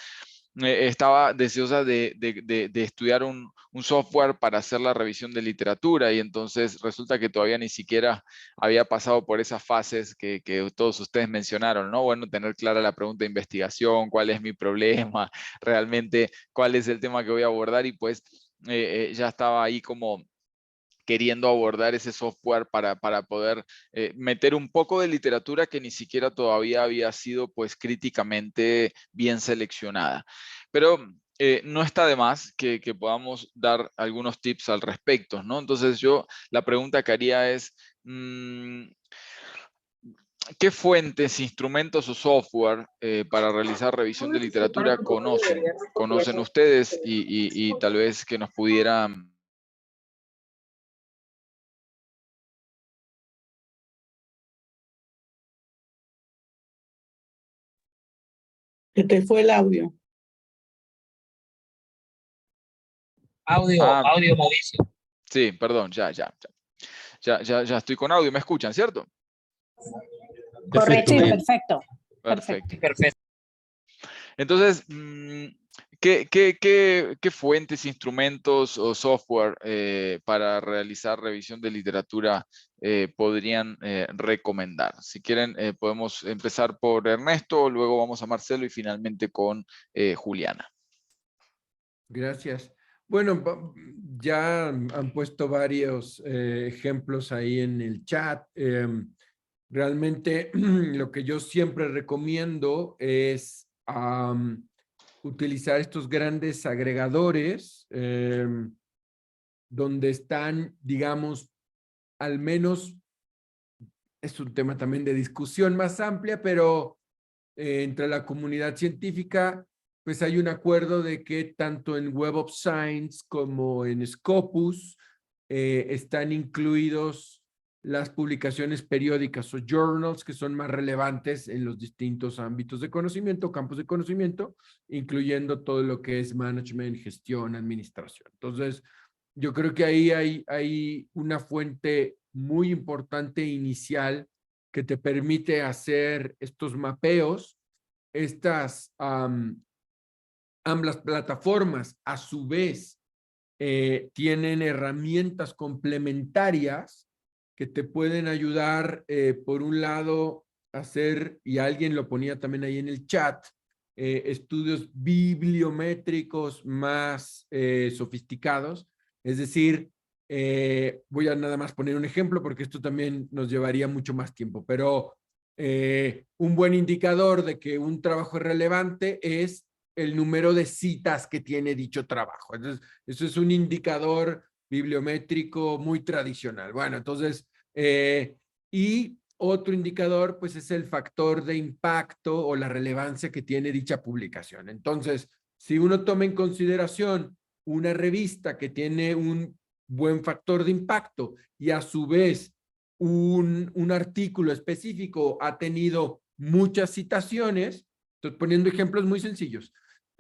estaba deseosa de estudiar un software para hacer la revisión de literatura, y entonces resulta que todavía ni siquiera había pasado por esas fases que todos ustedes mencionaron, ¿no? Bueno, tener clara la pregunta de investigación, cuál es mi problema, realmente cuál es el tema que voy a abordar, y pues ya estaba ahí como queriendo abordar ese software para poder meter un poco de literatura que ni siquiera todavía había sido pues críticamente bien seleccionada. Pero no está de más que podamos dar algunos tips al respecto, ¿no? Entonces yo la pregunta que haría es, ¿qué fuentes, instrumentos o software para realizar revisión de literatura conocen ustedes y tal vez que nos pudieran... Se te fue el audio. Audio, Mauricio. Sí, perdón, ya estoy con audio, ¿me escuchan, cierto? Correcto, Perfecto. perfecto. Entonces, ¿qué fuentes, instrumentos o software para realizar revisión de literatura podrían recomendar? Si quieren, podemos empezar por Ernesto, luego vamos a Marcelo y finalmente con Juliana. Gracias. Bueno, ya han puesto varios ejemplos ahí en el chat. Realmente lo que yo siempre recomiendo es utilizar estos grandes agregadores donde están, digamos, al menos, es un tema también de discusión más amplia, pero entre la comunidad científica, pues hay un acuerdo de que tanto en Web of Science como en Scopus están incluidos las publicaciones periódicas o journals que son más relevantes en los distintos ámbitos de conocimiento, campos de conocimiento, incluyendo todo lo que es management, gestión, administración. Entonces, yo creo que ahí hay una fuente muy importante inicial que te permite hacer estos mapeos. Estas ambas plataformas, a su vez, tienen herramientas complementarias que te pueden ayudar, por un lado, a hacer, y alguien lo ponía también ahí en el chat, estudios bibliométricos más sofisticados. Es decir, voy a nada más poner un ejemplo porque esto también nos llevaría mucho más tiempo, pero un buen indicador de que un trabajo es relevante es el número de citas que tiene dicho trabajo. Entonces, eso es un indicador bibliométrico muy tradicional. Bueno, entonces, y otro indicador, pues es el factor de impacto o la relevancia que tiene dicha publicación. Entonces, si uno toma en consideración una revista que tiene un buen factor de impacto y a su vez un artículo específico ha tenido muchas citaciones, estoy poniendo ejemplos muy sencillos,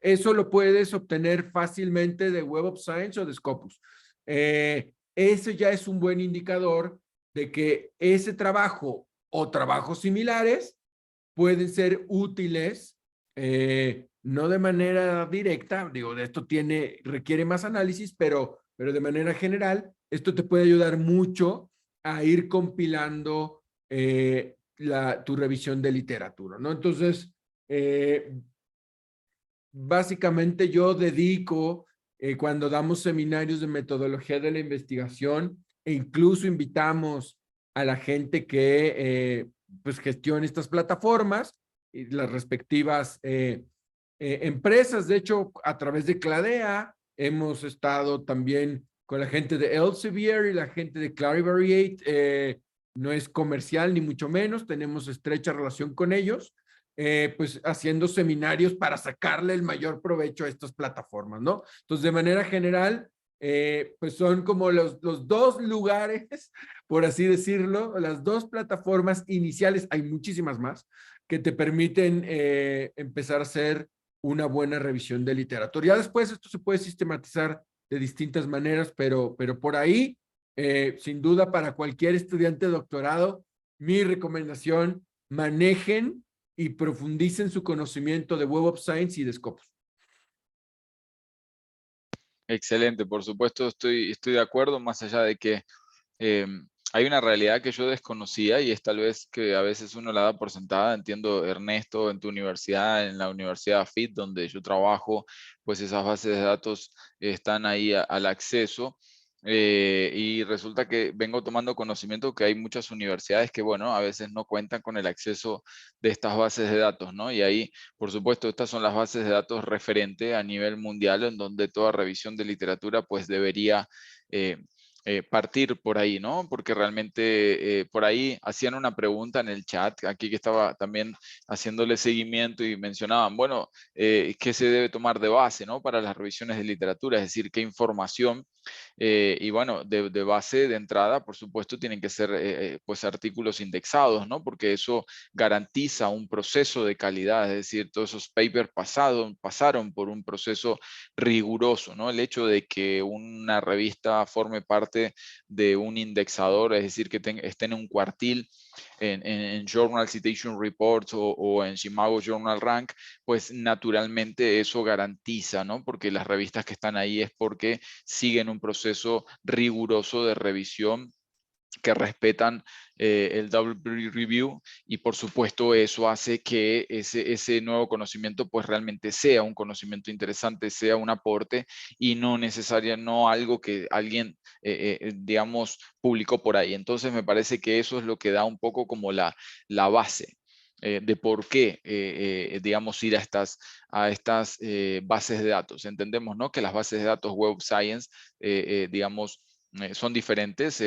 eso lo puedes obtener fácilmente de Web of Science o de Scopus. Eso ya es un buen indicador de que ese trabajo o trabajos similares pueden ser útiles, no de manera directa, digo, de esto requiere más análisis, pero de manera general, esto te puede ayudar mucho a ir compilando tu revisión de literatura, ¿no? Entonces, básicamente yo dedico, cuando damos seminarios de metodología de la investigación, e incluso invitamos a la gente que pues gestione estas plataformas y las respectivas empresas. De hecho, a través de Cladea hemos estado también con la gente de Elsevier y la gente de Clarivariate. No es comercial ni mucho menos, tenemos estrecha relación con ellos, pues haciendo seminarios para sacarle el mayor provecho a estas plataformas, ¿no? Entonces, de manera general, pues son como los dos lugares, por así decirlo, las dos plataformas iniciales, hay muchísimas más, que te permiten empezar a hacer una buena revisión de literatura. Ya después esto se puede sistematizar de distintas maneras, pero por ahí, sin duda, para cualquier estudiante de doctorado, mi recomendación, manejen y profundicen su conocimiento de Web of Science y de Scopus. Excelente, por supuesto estoy de acuerdo, más allá de que hay una realidad que yo desconocía y es tal vez que a veces uno la da por sentada. Entiendo, Ernesto, en tu universidad, en la Universidad FIT, donde yo trabajo, pues esas bases de datos están ahí al acceso. Y resulta que vengo tomando conocimiento que hay muchas universidades que, bueno, a veces no cuentan con el acceso de estas bases de datos, ¿no? Y ahí, por supuesto, estas son las bases de datos referente a nivel mundial, en donde toda revisión de literatura, pues debería partir por ahí, ¿no? Porque realmente por ahí hacían una pregunta en el chat, aquí que estaba también haciéndole seguimiento y mencionaban, bueno, ¿qué se debe tomar de base, ¿no? Para las revisiones de literatura, es decir, qué información. Y bueno, de base de entrada, por supuesto, tienen que ser pues artículos indexados, ¿no? Porque eso garantiza un proceso de calidad, es decir, todos esos papers pasaron por un proceso riguroso, ¿no? El hecho de que una revista forme parte de un indexador, es decir, que esté en un cuartil en Journal Citation Reports o en Shimago Journal Rank, pues naturalmente eso garantiza, ¿no? Porque las revistas que están ahí es porque siguen un proceso riguroso de revisión que respetan el double review, y por supuesto eso hace que ese nuevo conocimiento pues realmente sea un conocimiento interesante, sea un aporte y no algo que alguien digamos publicó por ahí. Entonces me parece que eso es lo que da un poco como la base de por qué, digamos, ir a estas bases de datos. Entendemos, ¿no?, que las bases de datos Web of Science, digamos, son diferentes,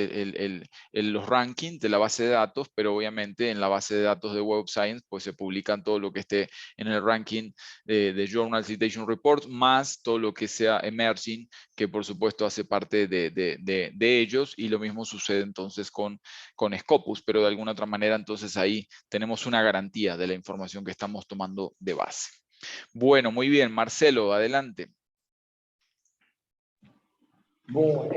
los rankings de la base de datos, pero obviamente en la base de datos de Web of Science pues se publican todo lo que esté en el ranking de Journal Citation Reports, más todo lo que sea emerging, que por supuesto hace parte de ellos, y lo mismo sucede entonces con Scopus, pero de alguna otra manera entonces ahí tenemos una garantía de la información que estamos tomando de base. Bueno, muy bien, Marcelo, adelante. Bom,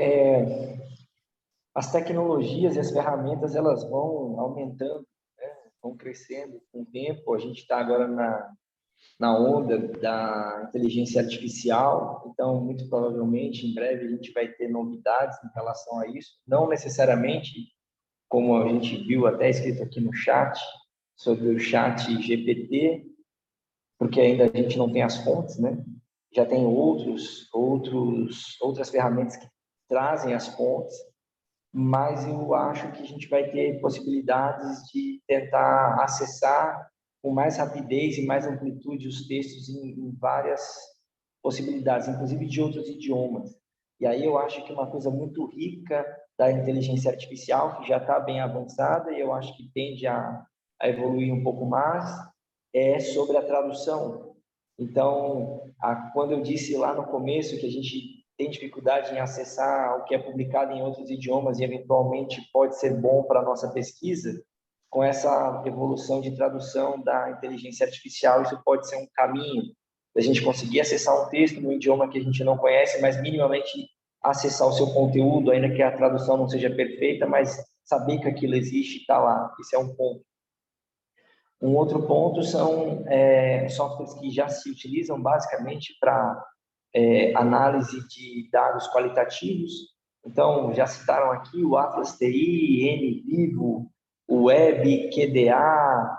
as tecnologias e as ferramentas, elas vão aumentando, né? Vão crescendo com o tempo. A gente está agora na onda da inteligência artificial, então, muito provavelmente, em breve, a gente vai ter novidades em relação a isso. Não necessariamente, como a gente viu até escrito aqui no chat, sobre o chat GPT, porque ainda a gente não tem as fontes, né? Já tem outras ferramentas que trazem as fontes, mas eu acho que a gente vai ter possibilidades de tentar acessar com mais rapidez e mais amplitude os textos em várias possibilidades, inclusive de outros idiomas. E aí eu acho que uma coisa muito rica da inteligência artificial, que já está bem avançada e eu acho que tende a evoluir um pouco mais, é sobre a tradução. Então, quando eu disse lá no começo que a gente tem dificuldade em acessar o que é publicado em outros idiomas e eventualmente pode ser bom para a nossa pesquisa, com essa evolução de tradução da inteligência artificial, isso pode ser um caminho da gente conseguir acessar um texto no idioma que a gente não conhece, mas minimamente acessar o seu conteúdo, ainda que a tradução não seja perfeita, mas saber que aquilo existe e está lá. Esse é um ponto. Um outro ponto são softwares que já se utilizam basicamente para análise de dados qualitativos. Então, já citaram aqui o Atlas TI, NVivo, o Web, QDA.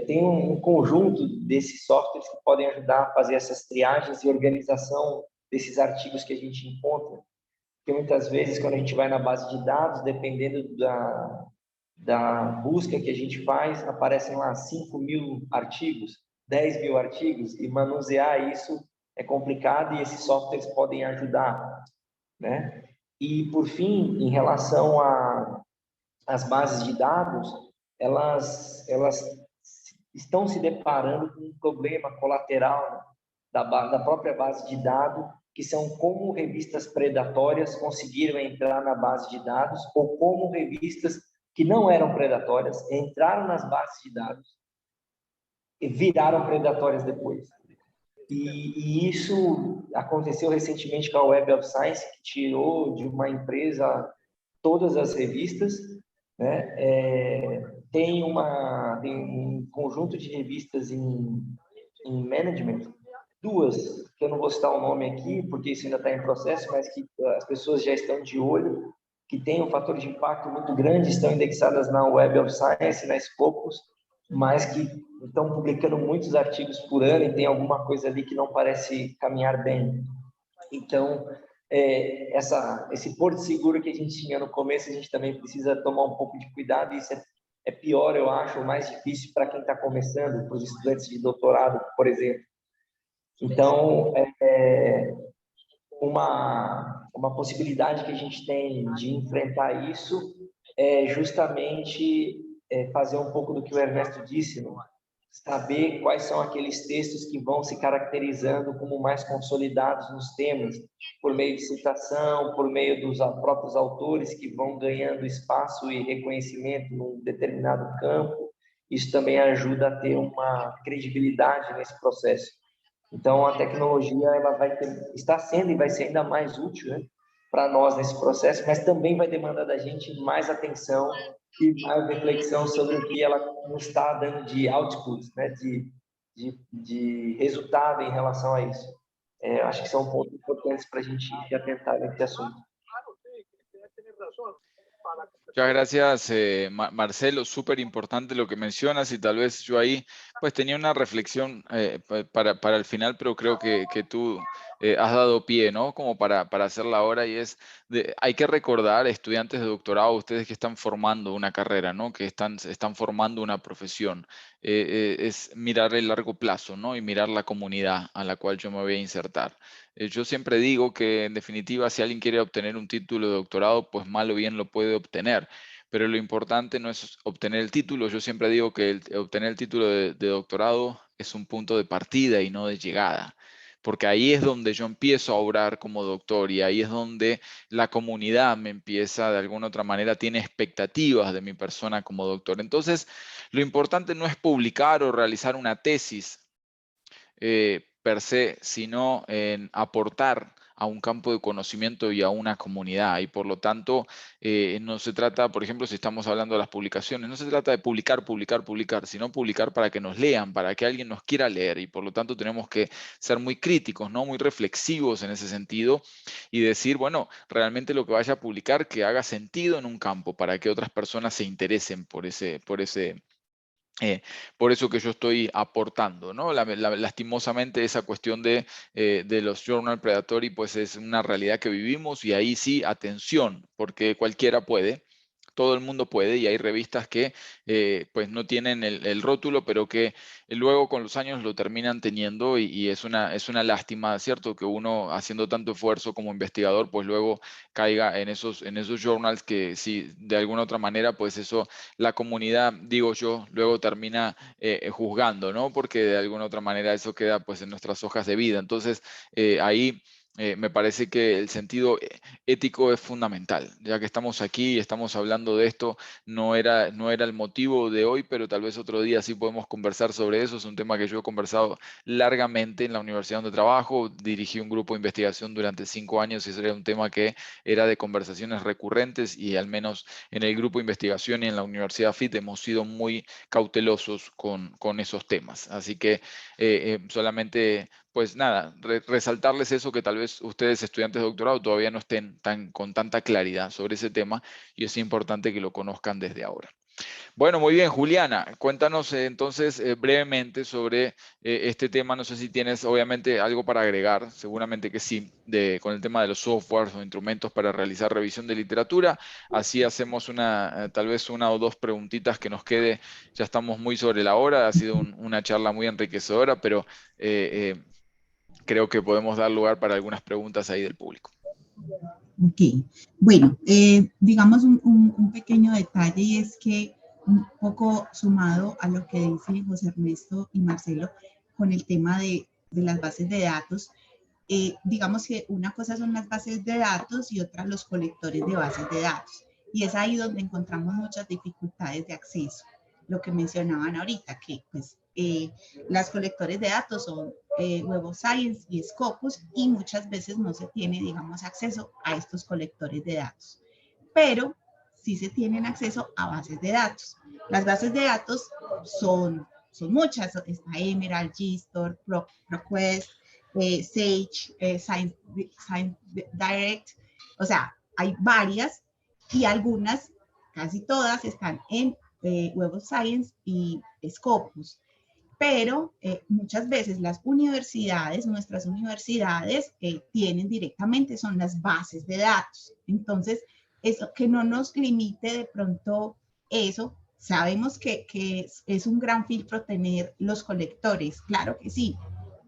Tem um conjunto desses softwares que podem ajudar a fazer essas triagens e organização desses artigos que a gente encontra. Porque muitas vezes, quando a gente vai na base de dados, dependendo da busca que a gente faz, aparecem lá 5.000 artigos, 10.000 artigos, e manusear isso é complicado e esses softwares podem ajudar, né? E, por fim, em relação às bases de dados, elas estão se deparando com um problema colateral da própria base de dados, que são como revistas predatórias conseguiram entrar na base de dados ou como revistas que não eram predatórias entraram nas bases de dados e viraram predatórias depois. E isso aconteceu recentemente com a Web of Science, que tirou de uma empresa todas as revistas, né? Tem um conjunto de revistas em management duas, que eu não vou citar o nome aqui, porque isso ainda está em processo, mas que as pessoas já estão de olho, que têm um fator de impacto muito grande, estão indexadas na Web of Science, na Scopus, mas que estão publicando muitos artigos por ano e tem alguma coisa ali que não parece caminhar bem. Então, esse porto seguro que a gente tinha no começo, a gente também precisa tomar um pouco de cuidado, e isso é pior, eu acho, mais difícil para quem está começando, para os estudantes de doutorado, por exemplo. Então, uma possibilidade que a gente tem de enfrentar isso é justamente fazer um pouco do que o Ernesto disse, né? Saber quais são aqueles textos que vão se caracterizando como mais consolidados nos temas, por meio de citação, por meio dos próprios autores que vão ganhando espaço e reconhecimento num determinado campo. Isso também ajuda a ter uma credibilidade nesse processo. Então, a tecnologia ela está sendo e vai ser ainda mais útil, né, para nós nesse processo, mas também vai demandar da gente mais atenção e mais reflexão sobre o que ela nos está dando de output, né, de resultado em relação a isso. Eu acho que são pontos importantes para a gente se atentar nesse assunto. Muchas gracias, Marcelo. Súper importante lo que mencionas, y tal vez yo ahí pues tenía una reflexión para el final, pero creo que tú has dado pie, ¿no? Como para hacerla ahora, y hay que recordar, estudiantes de doctorado, ustedes que están formando una carrera, ¿no? Que están formando una profesión, es mirar el largo plazo, ¿no? Y mirar la comunidad a la cual yo me voy a insertar. Yo siempre digo que, en definitiva, si alguien quiere obtener un título de doctorado, pues mal o bien lo puede obtener. Pero lo importante no es obtener el título. Yo siempre digo que obtener el título de doctorado es un punto de partida y no de llegada. Porque ahí es donde yo empiezo a obrar como doctor, y ahí es donde la comunidad me empieza, de alguna otra manera, tiene expectativas de mi persona como doctor. Entonces, lo importante no es publicar o realizar una tesis per se, sino en aportar a un campo de conocimiento y a una comunidad. Y por lo tanto, no se trata, por ejemplo, si estamos hablando de las publicaciones, no se trata de publicar, sino publicar para que nos lean, para que alguien nos quiera leer. Y por lo tanto tenemos que ser muy críticos, ¿no? Muy reflexivos en ese sentido, y decir, bueno, realmente lo que vaya a publicar que haga sentido en un campo para que otras personas se interesen por eso que yo estoy aportando, ¿no? Lastimosamente esa cuestión de los journal predatory pues es una realidad que vivimos, y ahí sí, atención, porque cualquiera puede. Todo el mundo puede, y hay revistas que pues no tienen el rótulo, pero que luego con los años lo terminan teniendo, y es una lástima, ¿cierto? Que uno, haciendo tanto esfuerzo como investigador, pues luego caiga en esos journals que sí, de alguna otra manera, pues eso, la comunidad, digo yo, luego termina juzgando, ¿no? Porque de alguna otra manera eso queda pues en nuestras hojas de vida. Entonces, ahí me parece que el sentido ético es fundamental. Ya que estamos aquí y estamos hablando de esto, no era el motivo de hoy, pero tal vez otro día sí podemos conversar sobre eso. Es un tema que yo he conversado largamente en la universidad donde trabajo. Dirigí un grupo de investigación durante 5 años, y ese era un tema que era de conversaciones recurrentes, y al menos en el grupo de investigación y en la Universidad FIT hemos sido muy cautelosos con esos temas. Así que solamente, pues nada, resaltarles eso, que tal vez ustedes, estudiantes de doctorado, todavía no estén con tanta claridad sobre ese tema, y es importante que lo conozcan desde ahora. Bueno, muy bien, Juliana, cuéntanos entonces brevemente sobre este tema. No sé si tienes obviamente algo para agregar, seguramente que sí, con el tema de los softwares o instrumentos para realizar revisión de literatura. Así hacemos tal vez una o dos preguntitas que nos quede. Ya estamos muy sobre la hora, ha sido una charla muy enriquecedora, pero creo que podemos dar lugar para algunas preguntas ahí del público. Ok, bueno, digamos un pequeño detalle, y es que un poco sumado a lo que dice José Ernesto y Marcelo con el tema de las bases de datos, digamos que una cosa son las bases de datos y otra los colectores de bases de datos, y es ahí donde encontramos muchas dificultades de acceso. Lo que mencionaban ahorita, que pues las colectores de datos son Web of Science y Scopus, y muchas veces no se tiene, digamos, acceso a estos colectores de datos, pero sí se tienen acceso a bases de datos. Las bases de datos son muchas, está Emerald, GSTOR, ProQuest, Sage, Science Direct, o sea, hay varias y algunas, casi todas, están en Web of Science y Scopus. Pero muchas veces las universidades, nuestras universidades, tienen directamente, son las bases de datos. Entonces, eso que no nos limite de pronto eso. Sabemos que es un gran filtro tener los colectores, claro que sí,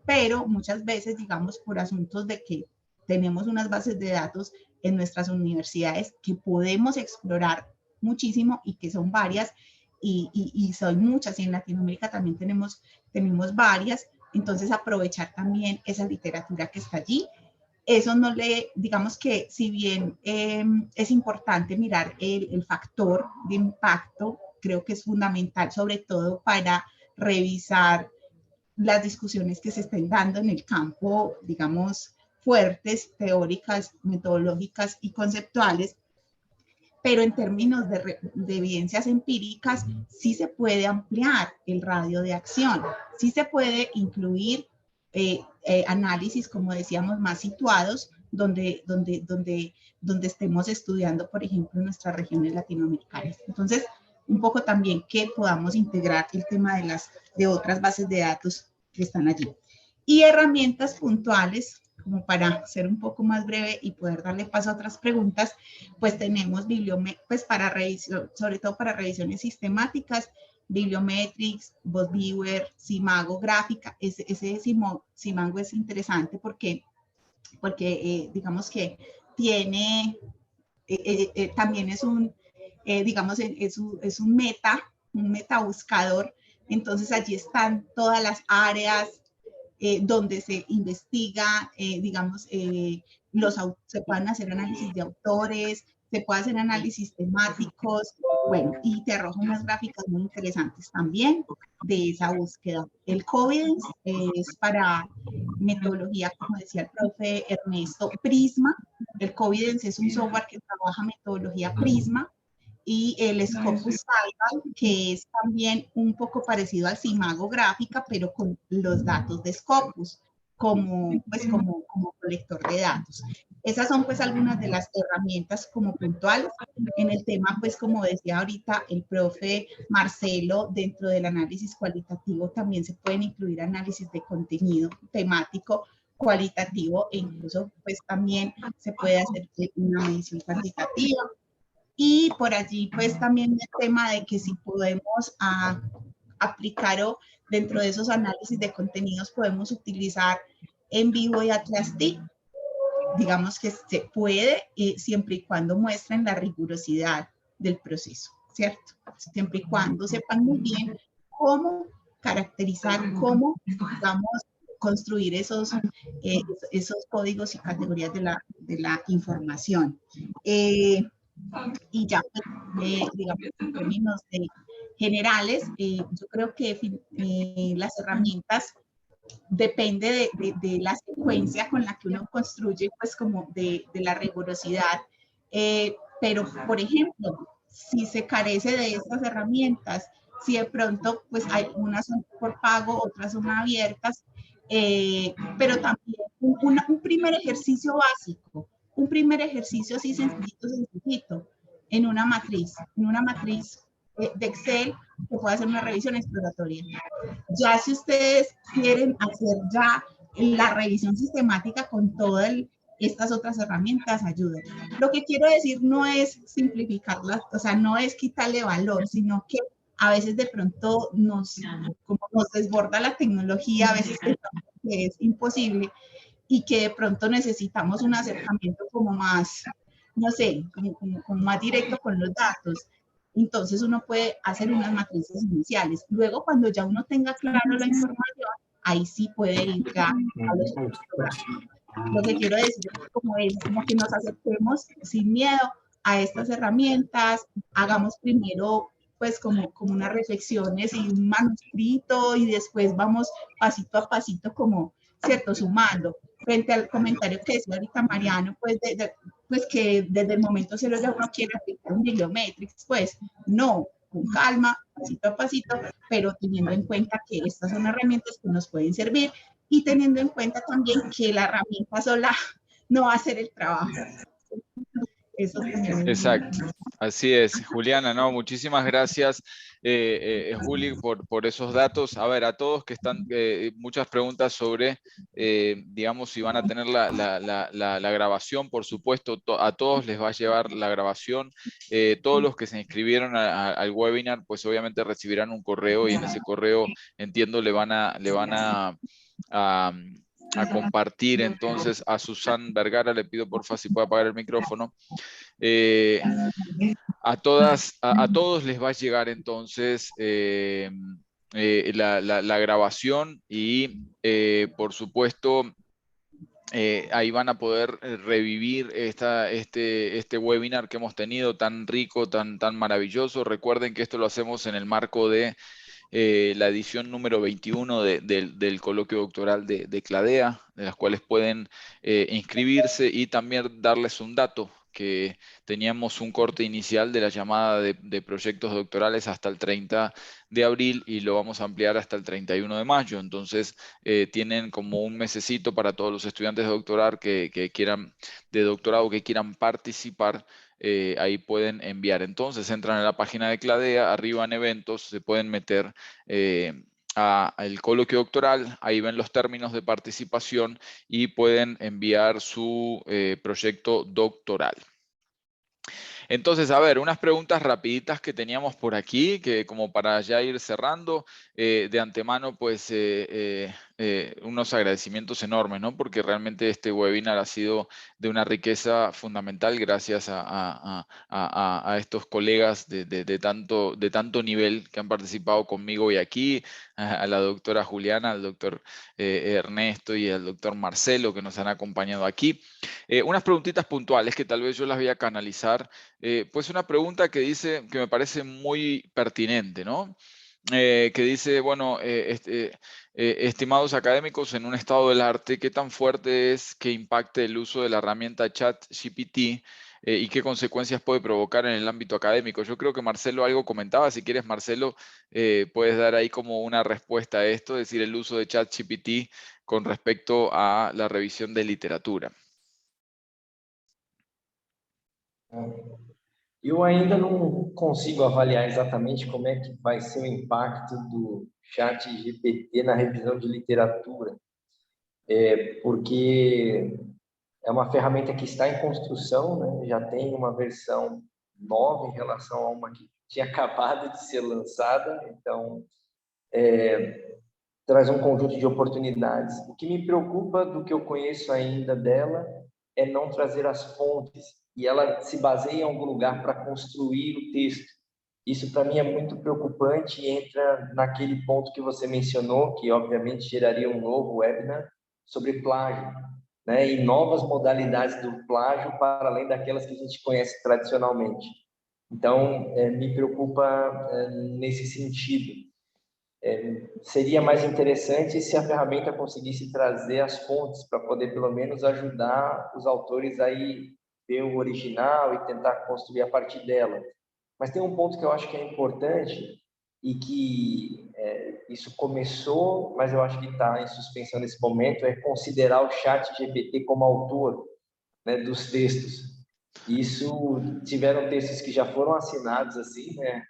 pero muchas veces, digamos, por asuntos de que tenemos unas bases de datos en nuestras universidades que podemos explorar muchísimo y que son varias, y son muchas, y en Latinoamérica también tenemos varias, entonces aprovechar también esa literatura que está allí. Eso no le, digamos que si bien es importante mirar el factor de impacto, creo que es fundamental, sobre todo para revisar las discusiones que se estén dando en el campo, digamos, fuertes, teóricas, metodológicas y conceptuales, pero en términos de evidencias empíricas sí se puede ampliar el radio de acción, sí se puede incluir análisis, como decíamos, más situados, donde estemos estudiando, por ejemplo, nuestras regiones latinoamericanas. Entonces, un poco también que podamos integrar el tema de otras bases de datos que están allí. Y herramientas puntuales, como para ser un poco más breve y poder darle paso a otras preguntas, pues tenemos pues para revisión, sobre todo para revisiones sistemáticas, Bibliometrics, BotViewer, Simago Gráfica. Ese Simago es interesante porque digamos que tiene, también es un, digamos, es un meta buscador. Entonces allí están todas las áreas donde se investiga, digamos, se pueden hacer análisis de autores, se puede hacer análisis temáticos, bueno, y te arroja unas gráficas muy interesantes también de esa búsqueda. El Covidence es para metodología, como decía el profe Ernesto, Prisma. El Covidence es un software que trabaja metodología Prisma, y el Scopus Salval, que es también un poco parecido al Simago Gráfica, pero con los datos de Scopus como colector de datos. Esas son pues algunas de las herramientas como puntuales. En el tema, pues como decía ahorita el profe Marcelo, dentro del análisis cualitativo también se pueden incluir análisis de contenido temático, cualitativo, e incluso pues también se puede hacer una medición cuantitativa. Y por allí, pues también el tema de que si podemos aplicar o dentro de esos análisis de contenidos podemos utilizar NVivo y Atlas-TIC. Digamos que se puede, siempre y cuando muestren la rigurosidad del proceso, ¿cierto? Siempre y cuando sepan muy bien cómo caracterizar, cómo, digamos, construir esos códigos y categorías de la información. Y ya, digamos, en términos generales, yo creo que las herramientas depende de la secuencia con la que uno construye, pues como de la rigurosidad. Pero, por ejemplo, si se carece de estas herramientas, si de pronto, pues hay unas son por pago, otras son abiertas, pero también un primer ejercicio básico, un primer ejercicio así sencillito, en una matriz de Excel, que puede hacer una revisión exploratoria. Ya si ustedes quieren hacer ya la revisión sistemática con todas estas otras herramientas, ayudan. Lo que quiero decir no es simplificarlas, o sea, no es quitarle valor, sino que a veces de pronto nos desborda la tecnología, a veces que es imposible, y que de pronto necesitamos un acercamiento como más, no sé, como más directo con los datos. Entonces uno puede hacer unas matrices iniciales. Luego, cuando ya uno tenga claro la información, ahí sí puede ir ya a los programas. Lo que quiero decir es como que nos acerquemos sin miedo a estas herramientas, hagamos primero pues como unas reflexiones y un manuscrito, y después vamos pasito a pasito como, ¿cierto?, sumando. Frente al comentario que decía ahorita Mariano, pues, pues que desde el momento cero ya uno quiere aplicar un Bibliometrics, pues no, con calma, pasito a pasito, pero teniendo en cuenta que estas son herramientas que nos pueden servir y teniendo en cuenta también que la herramienta sola no va a hacer el trabajo. Eso también es Exacto, así es, Juliana, no, muchísimas gracias, Juli, por esos datos. A ver, a todos que están, muchas preguntas sobre, digamos, si van a tener la grabación, por supuesto, a todos les va a llevar la grabación. Todos los que se inscribieron al webinar, pues obviamente recibirán un correo y en ese correo, entiendo, le van a compartir entonces a Susan Vergara. Le pido por favor si puede apagar el micrófono. A todos les va a llegar entonces la grabación y por supuesto ahí van a poder revivir este webinar que hemos tenido tan rico, tan maravilloso. Recuerden que esto lo hacemos en el marco de la edición número 21 del coloquio doctoral de CLADEA, de las cuales pueden inscribirse, y también darles un dato, que teníamos un corte inicial de la llamada de proyectos doctorales hasta el 30 de abril y lo vamos a ampliar hasta el 31 de mayo. Entonces tienen como un mesecito para todos los estudiantes de doctorado que quieran participar. Ahí pueden enviar. Entonces entran a la página de CLADEA, arriba en eventos, se pueden meter al coloquio doctoral, ahí ven los términos de participación y pueden enviar su proyecto doctoral. Entonces, a ver, unas preguntas rapiditas que teníamos por aquí, que como para ya ir cerrando, de antemano, pues unos agradecimientos enormes, ¿no? Porque realmente este webinar ha sido de una riqueza fundamental gracias a estos colegas de tanto nivel que han participado conmigo hoy aquí, a la doctora Juliana, al doctor Ernesto y al doctor Marcelo, que nos han acompañado aquí. Unas preguntitas puntuales que tal vez yo las voy a canalizar. Pues una pregunta que dice, que me parece muy pertinente, ¿no? Que dice, bueno, estimados académicos, en un estado del arte, ¿qué tan fuerte es que impacte el uso de la herramienta ChatGPT y qué consecuencias puede provocar en el ámbito académico? Yo creo que Marcelo algo comentaba. Si quieres, Marcelo, puedes dar ahí como una respuesta a esto, es decir, el uso de ChatGPT con respecto a la revisión de literatura. Eu ainda não consigo avaliar exatamente como é que vai ser o impacto do ChatGPT na revisão de literatura, porque é uma ferramenta que está em construção, né? Já tem uma versão nova em relação a uma que tinha acabado de ser lançada, então traz um conjunto de oportunidades. O que me preocupa do que eu conheço ainda dela é não trazer as fontes, e ela se baseia em algum lugar para construir o texto. Isso para mim é muito preocupante e entra naquele ponto que você mencionou, que obviamente geraria um novo webinar sobre plágio, né? E novas modalidades do plágio para além daquelas que a gente conhece tradicionalmente. Então, me preocupa nesse sentido. Seria mais interessante se a ferramenta conseguisse trazer as fontes para poder pelo menos ajudar os autores a ir ver o original e tentar construir a partir dela. Mas tem um ponto que eu acho que é importante e que isso começou, mas eu acho que está em suspensão nesse momento, é considerar o ChatGPT como autor, né, dos textos. Isso, tiveram textos que já foram assinados assim, né,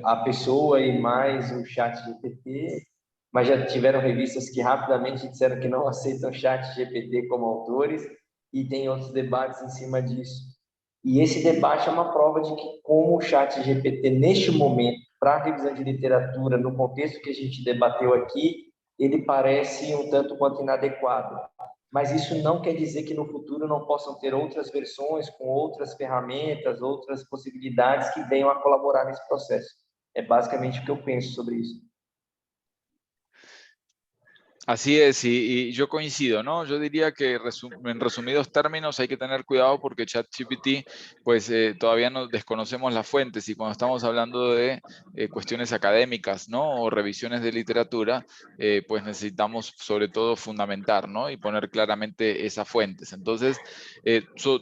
a pessoa e mais o ChatGPT, mas já tiveram revistas que rapidamente disseram que não aceitam o ChatGPT como autores, e tem outros debates em cima disso. E esse debate é uma prova de que como o ChatGPT, neste momento, para a revisão de literatura, no contexto que a gente debateu aqui, ele parece um tanto quanto inadequado. Mas isso não quer dizer que no futuro não possam ter outras versões com outras ferramentas, outras possibilidades que venham a colaborar nesse processo. É basicamente o que eu penso sobre isso. Así es, y yo coincido, ¿no? Yo diría que en resumidos términos hay que tener cuidado porque ChatGPT, pues todavía no desconocemos las fuentes, y cuando estamos hablando de cuestiones académicas, ¿no? O revisiones de literatura, pues necesitamos sobre todo fundamentar, ¿no? Y poner claramente esas fuentes. Entonces,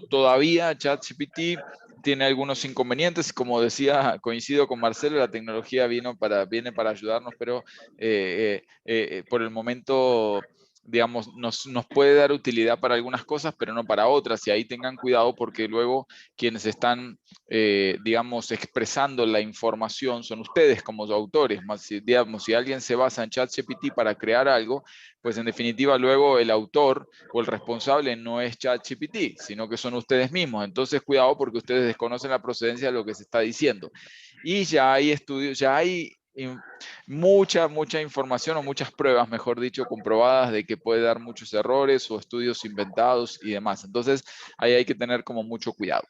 todavía ChatGPT tiene algunos inconvenientes, como decía, coincido con Marcelo, la tecnología viene para ayudarnos, pero por el momento, digamos, nos puede dar utilidad para algunas cosas, pero no para otras, y ahí tengan cuidado porque luego quienes están, digamos, expresando la información son ustedes como autores. Digamos, si alguien se basa en ChatGPT para crear algo, pues en definitiva luego el autor o el responsable no es ChatGPT, sino que son ustedes mismos. Entonces cuidado porque ustedes desconocen la procedencia de lo que se está diciendo. Y ya hay estudios, ya hay mucha información o muchas pruebas, mejor dicho, comprobadas de que puede dar muchos errores o estudios inventados y demás. Entonces ahí hay que tener como mucho cuidado.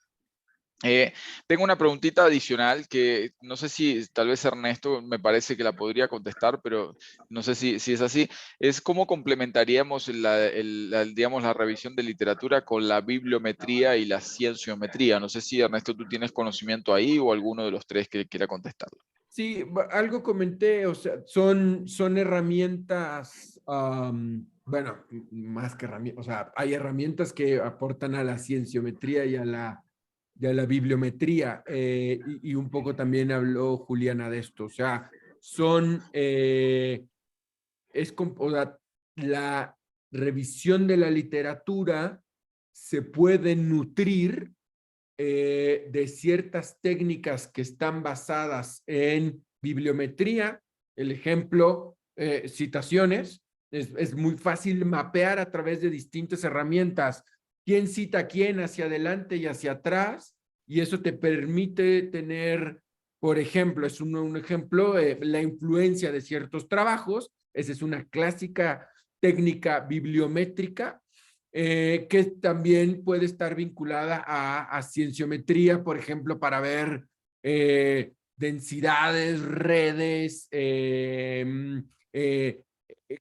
Tengo una preguntita adicional que no sé si tal vez Ernesto me parece que la podría contestar, pero no sé si es así. Es cómo complementaríamos digamos, la revisión de literatura con la bibliometría y la cienciometría. No sé si Ernesto tú tienes conocimiento ahí o alguno de los tres que quiera contestarlo. Sí, algo comenté, o sea, son herramientas, bueno, más que herramientas, o sea, hay herramientas que aportan a la cienciometría y a la bibliometría, y un poco también habló Juliana de esto, o sea, son, o sea, la revisión de la literatura se puede nutrir de ciertas técnicas que están basadas en bibliometría, el ejemplo, citaciones, es muy fácil mapear a través de distintas herramientas quién cita a quién hacia adelante y hacia atrás, y eso te permite tener, por ejemplo, es un ejemplo, la influencia de ciertos trabajos, esa es una clásica técnica bibliométrica, que también puede estar vinculada a cienciometría, por ejemplo, para ver densidades, redes,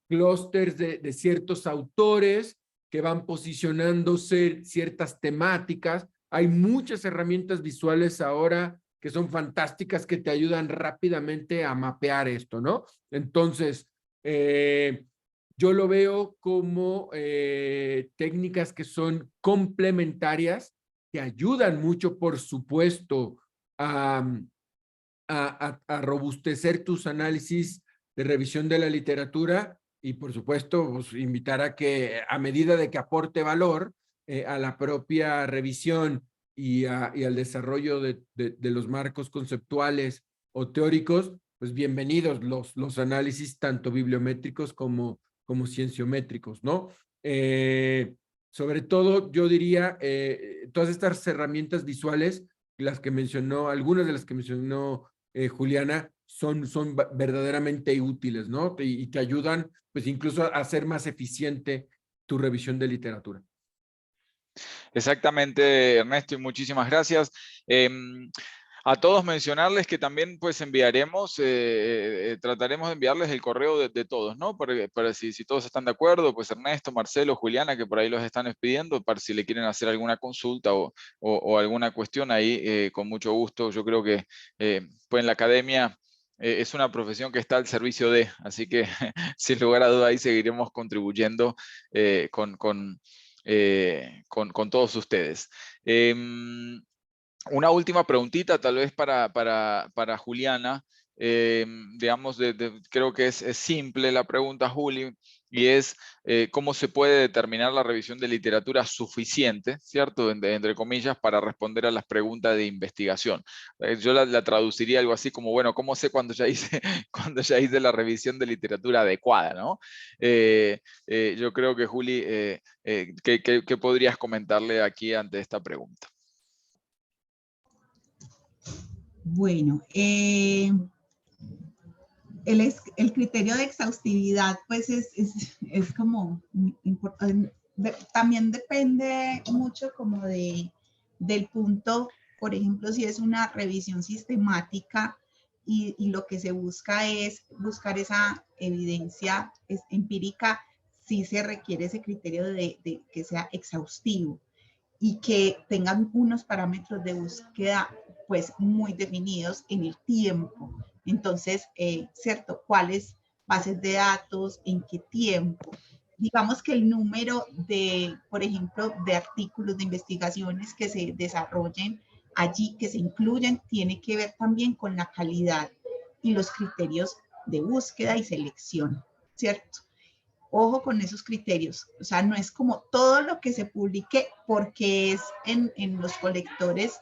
clústeres de ciertos autores que van posicionándose ciertas temáticas. Hay muchas herramientas visuales ahora que son fantásticas que te ayudan rápidamente a mapear esto, ¿no? Entonces, yo lo veo como técnicas que son complementarias, que ayudan mucho, por supuesto, a robustecer tus análisis de revisión de la literatura y, por supuesto, pues, invitar a que, a medida de que aporte valor a la propia revisión y al desarrollo de los marcos conceptuales o teóricos, pues bienvenidos los análisis tanto bibliométricos como cienciométricos, ¿no? Sobre todo, yo diría, todas estas herramientas visuales, las que mencionó, algunas de las que mencionó Juliana, son verdaderamente útiles, ¿no? Y te ayudan, pues, incluso a hacer más eficiente tu revisión de literatura. Exactamente, Ernesto, y muchísimas gracias. A todos mencionarles que también pues enviaremos, trataremos de enviarles el correo de todos, ¿no? Para si todos están de acuerdo, pues Ernesto, Marcelo, Juliana, que por ahí los están pidiendo, para si le quieren hacer alguna consulta o alguna cuestión ahí, con mucho gusto. Yo creo que pues en la academia es una profesión que está al servicio de, así que sin lugar a duda ahí seguiremos contribuyendo con todos ustedes. Una última preguntita, tal vez para Juliana. Digamos, creo que es simple la pregunta, Juli, y es cómo se puede determinar la revisión de literatura suficiente, ¿cierto? Entre comillas, para responder a las preguntas de investigación. Yo la traduciría algo así como, bueno, ¿cómo sé cuando ya hice, cuando ya hice la revisión de literatura adecuada, ¿no? Yo creo que, Juli, ¿qué podrías comentarle aquí ante esta pregunta? Bueno, el criterio de exhaustividad, pues es como importante. También depende mucho como del punto, por ejemplo, si es una revisión sistemática y lo que se busca es buscar esa evidencia empírica, sí se requiere ese criterio de que sea exhaustivo y que tengan unos parámetros de búsqueda pues muy definidos en el tiempo. Entonces, ¿cierto? ¿Cuáles bases de datos? ¿En qué tiempo? Digamos que el número de, por ejemplo, de artículos, de investigaciones que se desarrollen allí que se incluyen tiene que ver también con la calidad y los criterios de búsqueda y selección, ¿cierto? Ojo con esos criterios, o sea, no es como todo lo que se publique porque es en los colectores,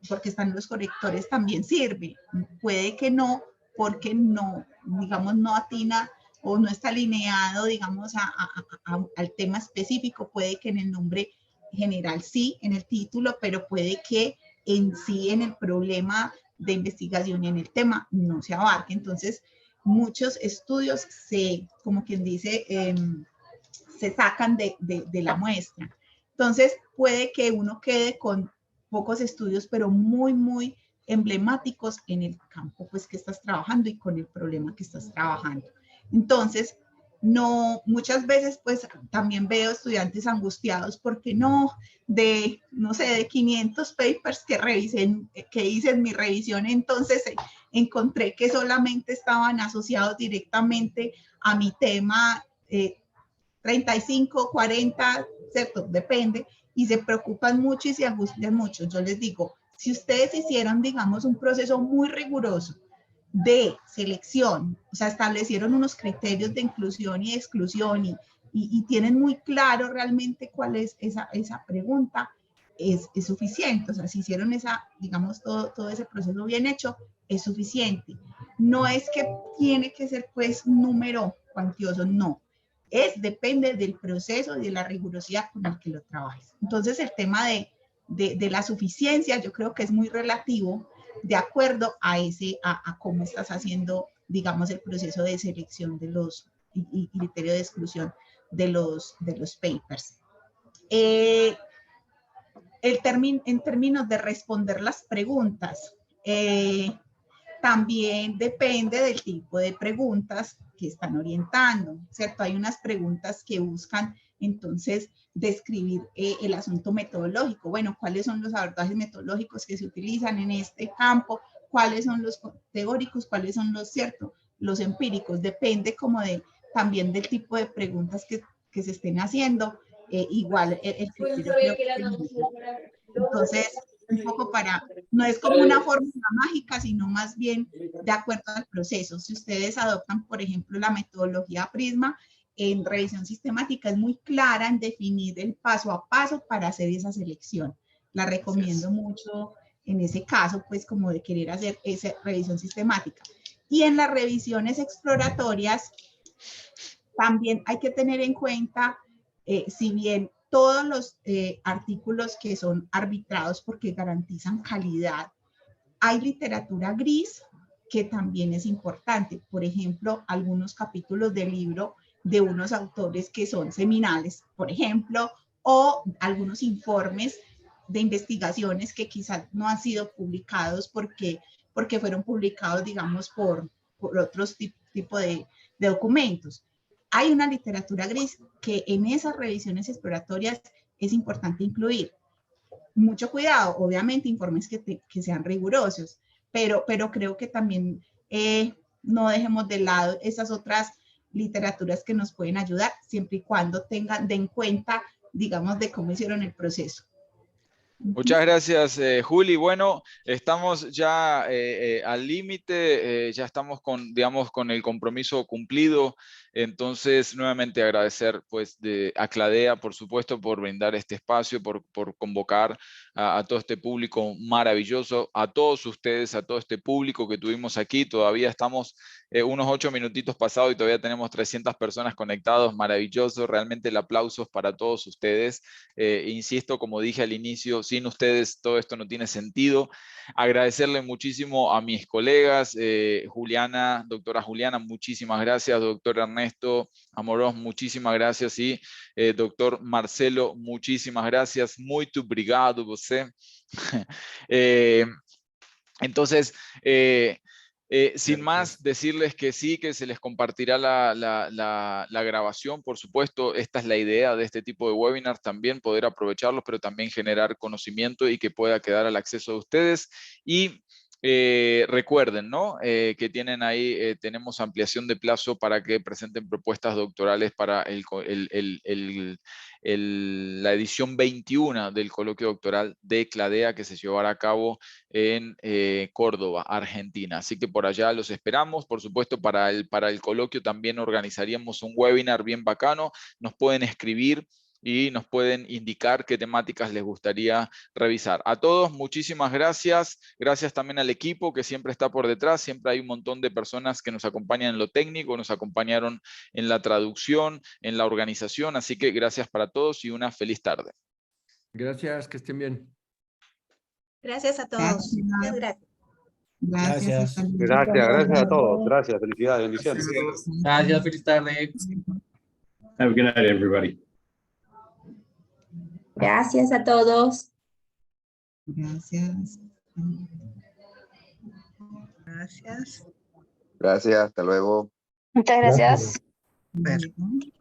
porque están los colectores también sirve, puede que no, porque no, digamos, no atina o no está alineado, digamos, al tema específico, puede que en el nombre general sí, en el título, pero puede que en sí, en el problema de investigación y en el tema no se abarque. Entonces, muchos estudios como quien dice, se sacan de la muestra. Entonces, puede que uno quede con pocos estudios, pero muy, muy emblemáticos en el campo pues, que estás trabajando y con el problema que estás trabajando. Entonces, no, muchas veces pues también veo estudiantes angustiados porque no sé, de 500 papers que hice en mi revisión, entonces encontré que solamente estaban asociados directamente a mi tema 35, 40, ¿cierto? Depende, y se preocupan mucho y se angustian mucho. Yo les digo, si ustedes hicieron, digamos, un proceso muy riguroso de selección, o sea, establecieron unos criterios de inclusión y exclusión y tienen muy claro realmente cuál es esa pregunta, es suficiente. O sea, si hicieron digamos, todo ese proceso bien hecho, es suficiente. No es que tiene que ser, pues, un número cuantioso, no. Depende del proceso y de la rigurosidad con el que lo trabajes. Entonces, el tema de la suficiencia, yo creo que es muy relativo de acuerdo a cómo estás haciendo, digamos, el proceso de selección de los y criterio de exclusión de los papers. En términos de responder las preguntas, también depende del tipo de preguntas que están orientando, ¿cierto? Hay unas preguntas que buscan entonces describir el asunto metodológico. Bueno, ¿cuáles son los abordajes metodológicos que se utilizan en este campo? ¿Cuáles son los teóricos? ¿Cuáles son los, cierto? Los empíricos. Depende como también del tipo de preguntas que se estén haciendo. Igual el criterio creo que entonces, un poco no es como una fórmula mágica, sino más bien de acuerdo al proceso. Si ustedes adoptan, por ejemplo, la metodología Prisma, en revisión sistemática es muy clara en definir el paso a paso para hacer esa selección. La recomiendo mucho en ese caso, pues como de querer hacer esa revisión sistemática. Y en las revisiones exploratorias, también hay que tener en cuenta, si bien todos los artículos que son arbitrados porque garantizan calidad, hay literatura gris que también es importante. Por ejemplo, algunos capítulos del libro de unos autores que son seminales, por ejemplo, o algunos informes de investigaciones que quizás no han sido publicados porque fueron publicados, digamos, por otros tipos de documentos. Hay una literatura gris que en esas revisiones exploratorias es importante incluir. Mucho cuidado, obviamente informes que sean rigurosos, pero creo que también no dejemos de lado esas otras literaturas que nos pueden ayudar, siempre y cuando den cuenta, digamos, de cómo hicieron el proceso. Muchas gracias, Juli. Bueno, estamos ya al límite, ya estamos digamos, con el compromiso cumplido. Entonces, nuevamente agradecer pues, a Cladea, por supuesto, por brindar este espacio, por convocar a todo este público maravilloso, a todos ustedes, a todo este público que tuvimos aquí. Todavía estamos unos 8 minutitos pasados y todavía tenemos 300 personas conectados. Maravilloso, realmente el aplauso es para todos ustedes. Insisto, como dije al inicio, sin ustedes todo esto no tiene sentido. Agradecerle muchísimo a mis colegas, Juliana, doctora Juliana, muchísimas gracias, doctor Ernesto Amorós, muchísimas gracias, y doctor Marcelo, muchísimas gracias, muito obrigado você. Entonces, sin más, decirles que sí, que se les compartirá la grabación, por supuesto. Esta es la idea de este tipo de webinars, también poder aprovecharlos, pero también generar conocimiento y que pueda quedar al acceso de ustedes. Y recuerden, ¿no? Que tienen ahí, tenemos ampliación de plazo para que presenten propuestas doctorales para la edición 21 del coloquio doctoral de CLADEA, que se llevará a cabo en Córdoba, Argentina. Así que por allá los esperamos. Por supuesto, para el coloquio también organizaríamos un webinar bien bacano. Nos pueden escribir y nos pueden indicar qué temáticas les gustaría revisar. A todos, muchísimas gracias. Gracias también al equipo que siempre está por detrás. Siempre hay un montón de personas que nos acompañan en lo técnico, nos acompañaron en la traducción, en la organización. Así que gracias para todos y una feliz tarde. Gracias, que estén bien. Gracias a todos. Muchas gracias. Gracias. Hasta luego. Gracias a todos. Gracias, felicidades, bendiciones. Gracias, feliz tarde. Have a good night, everybody. Gracias a todos. Gracias. Gracias. Gracias, hasta luego. Muchas gracias. Hasta luego.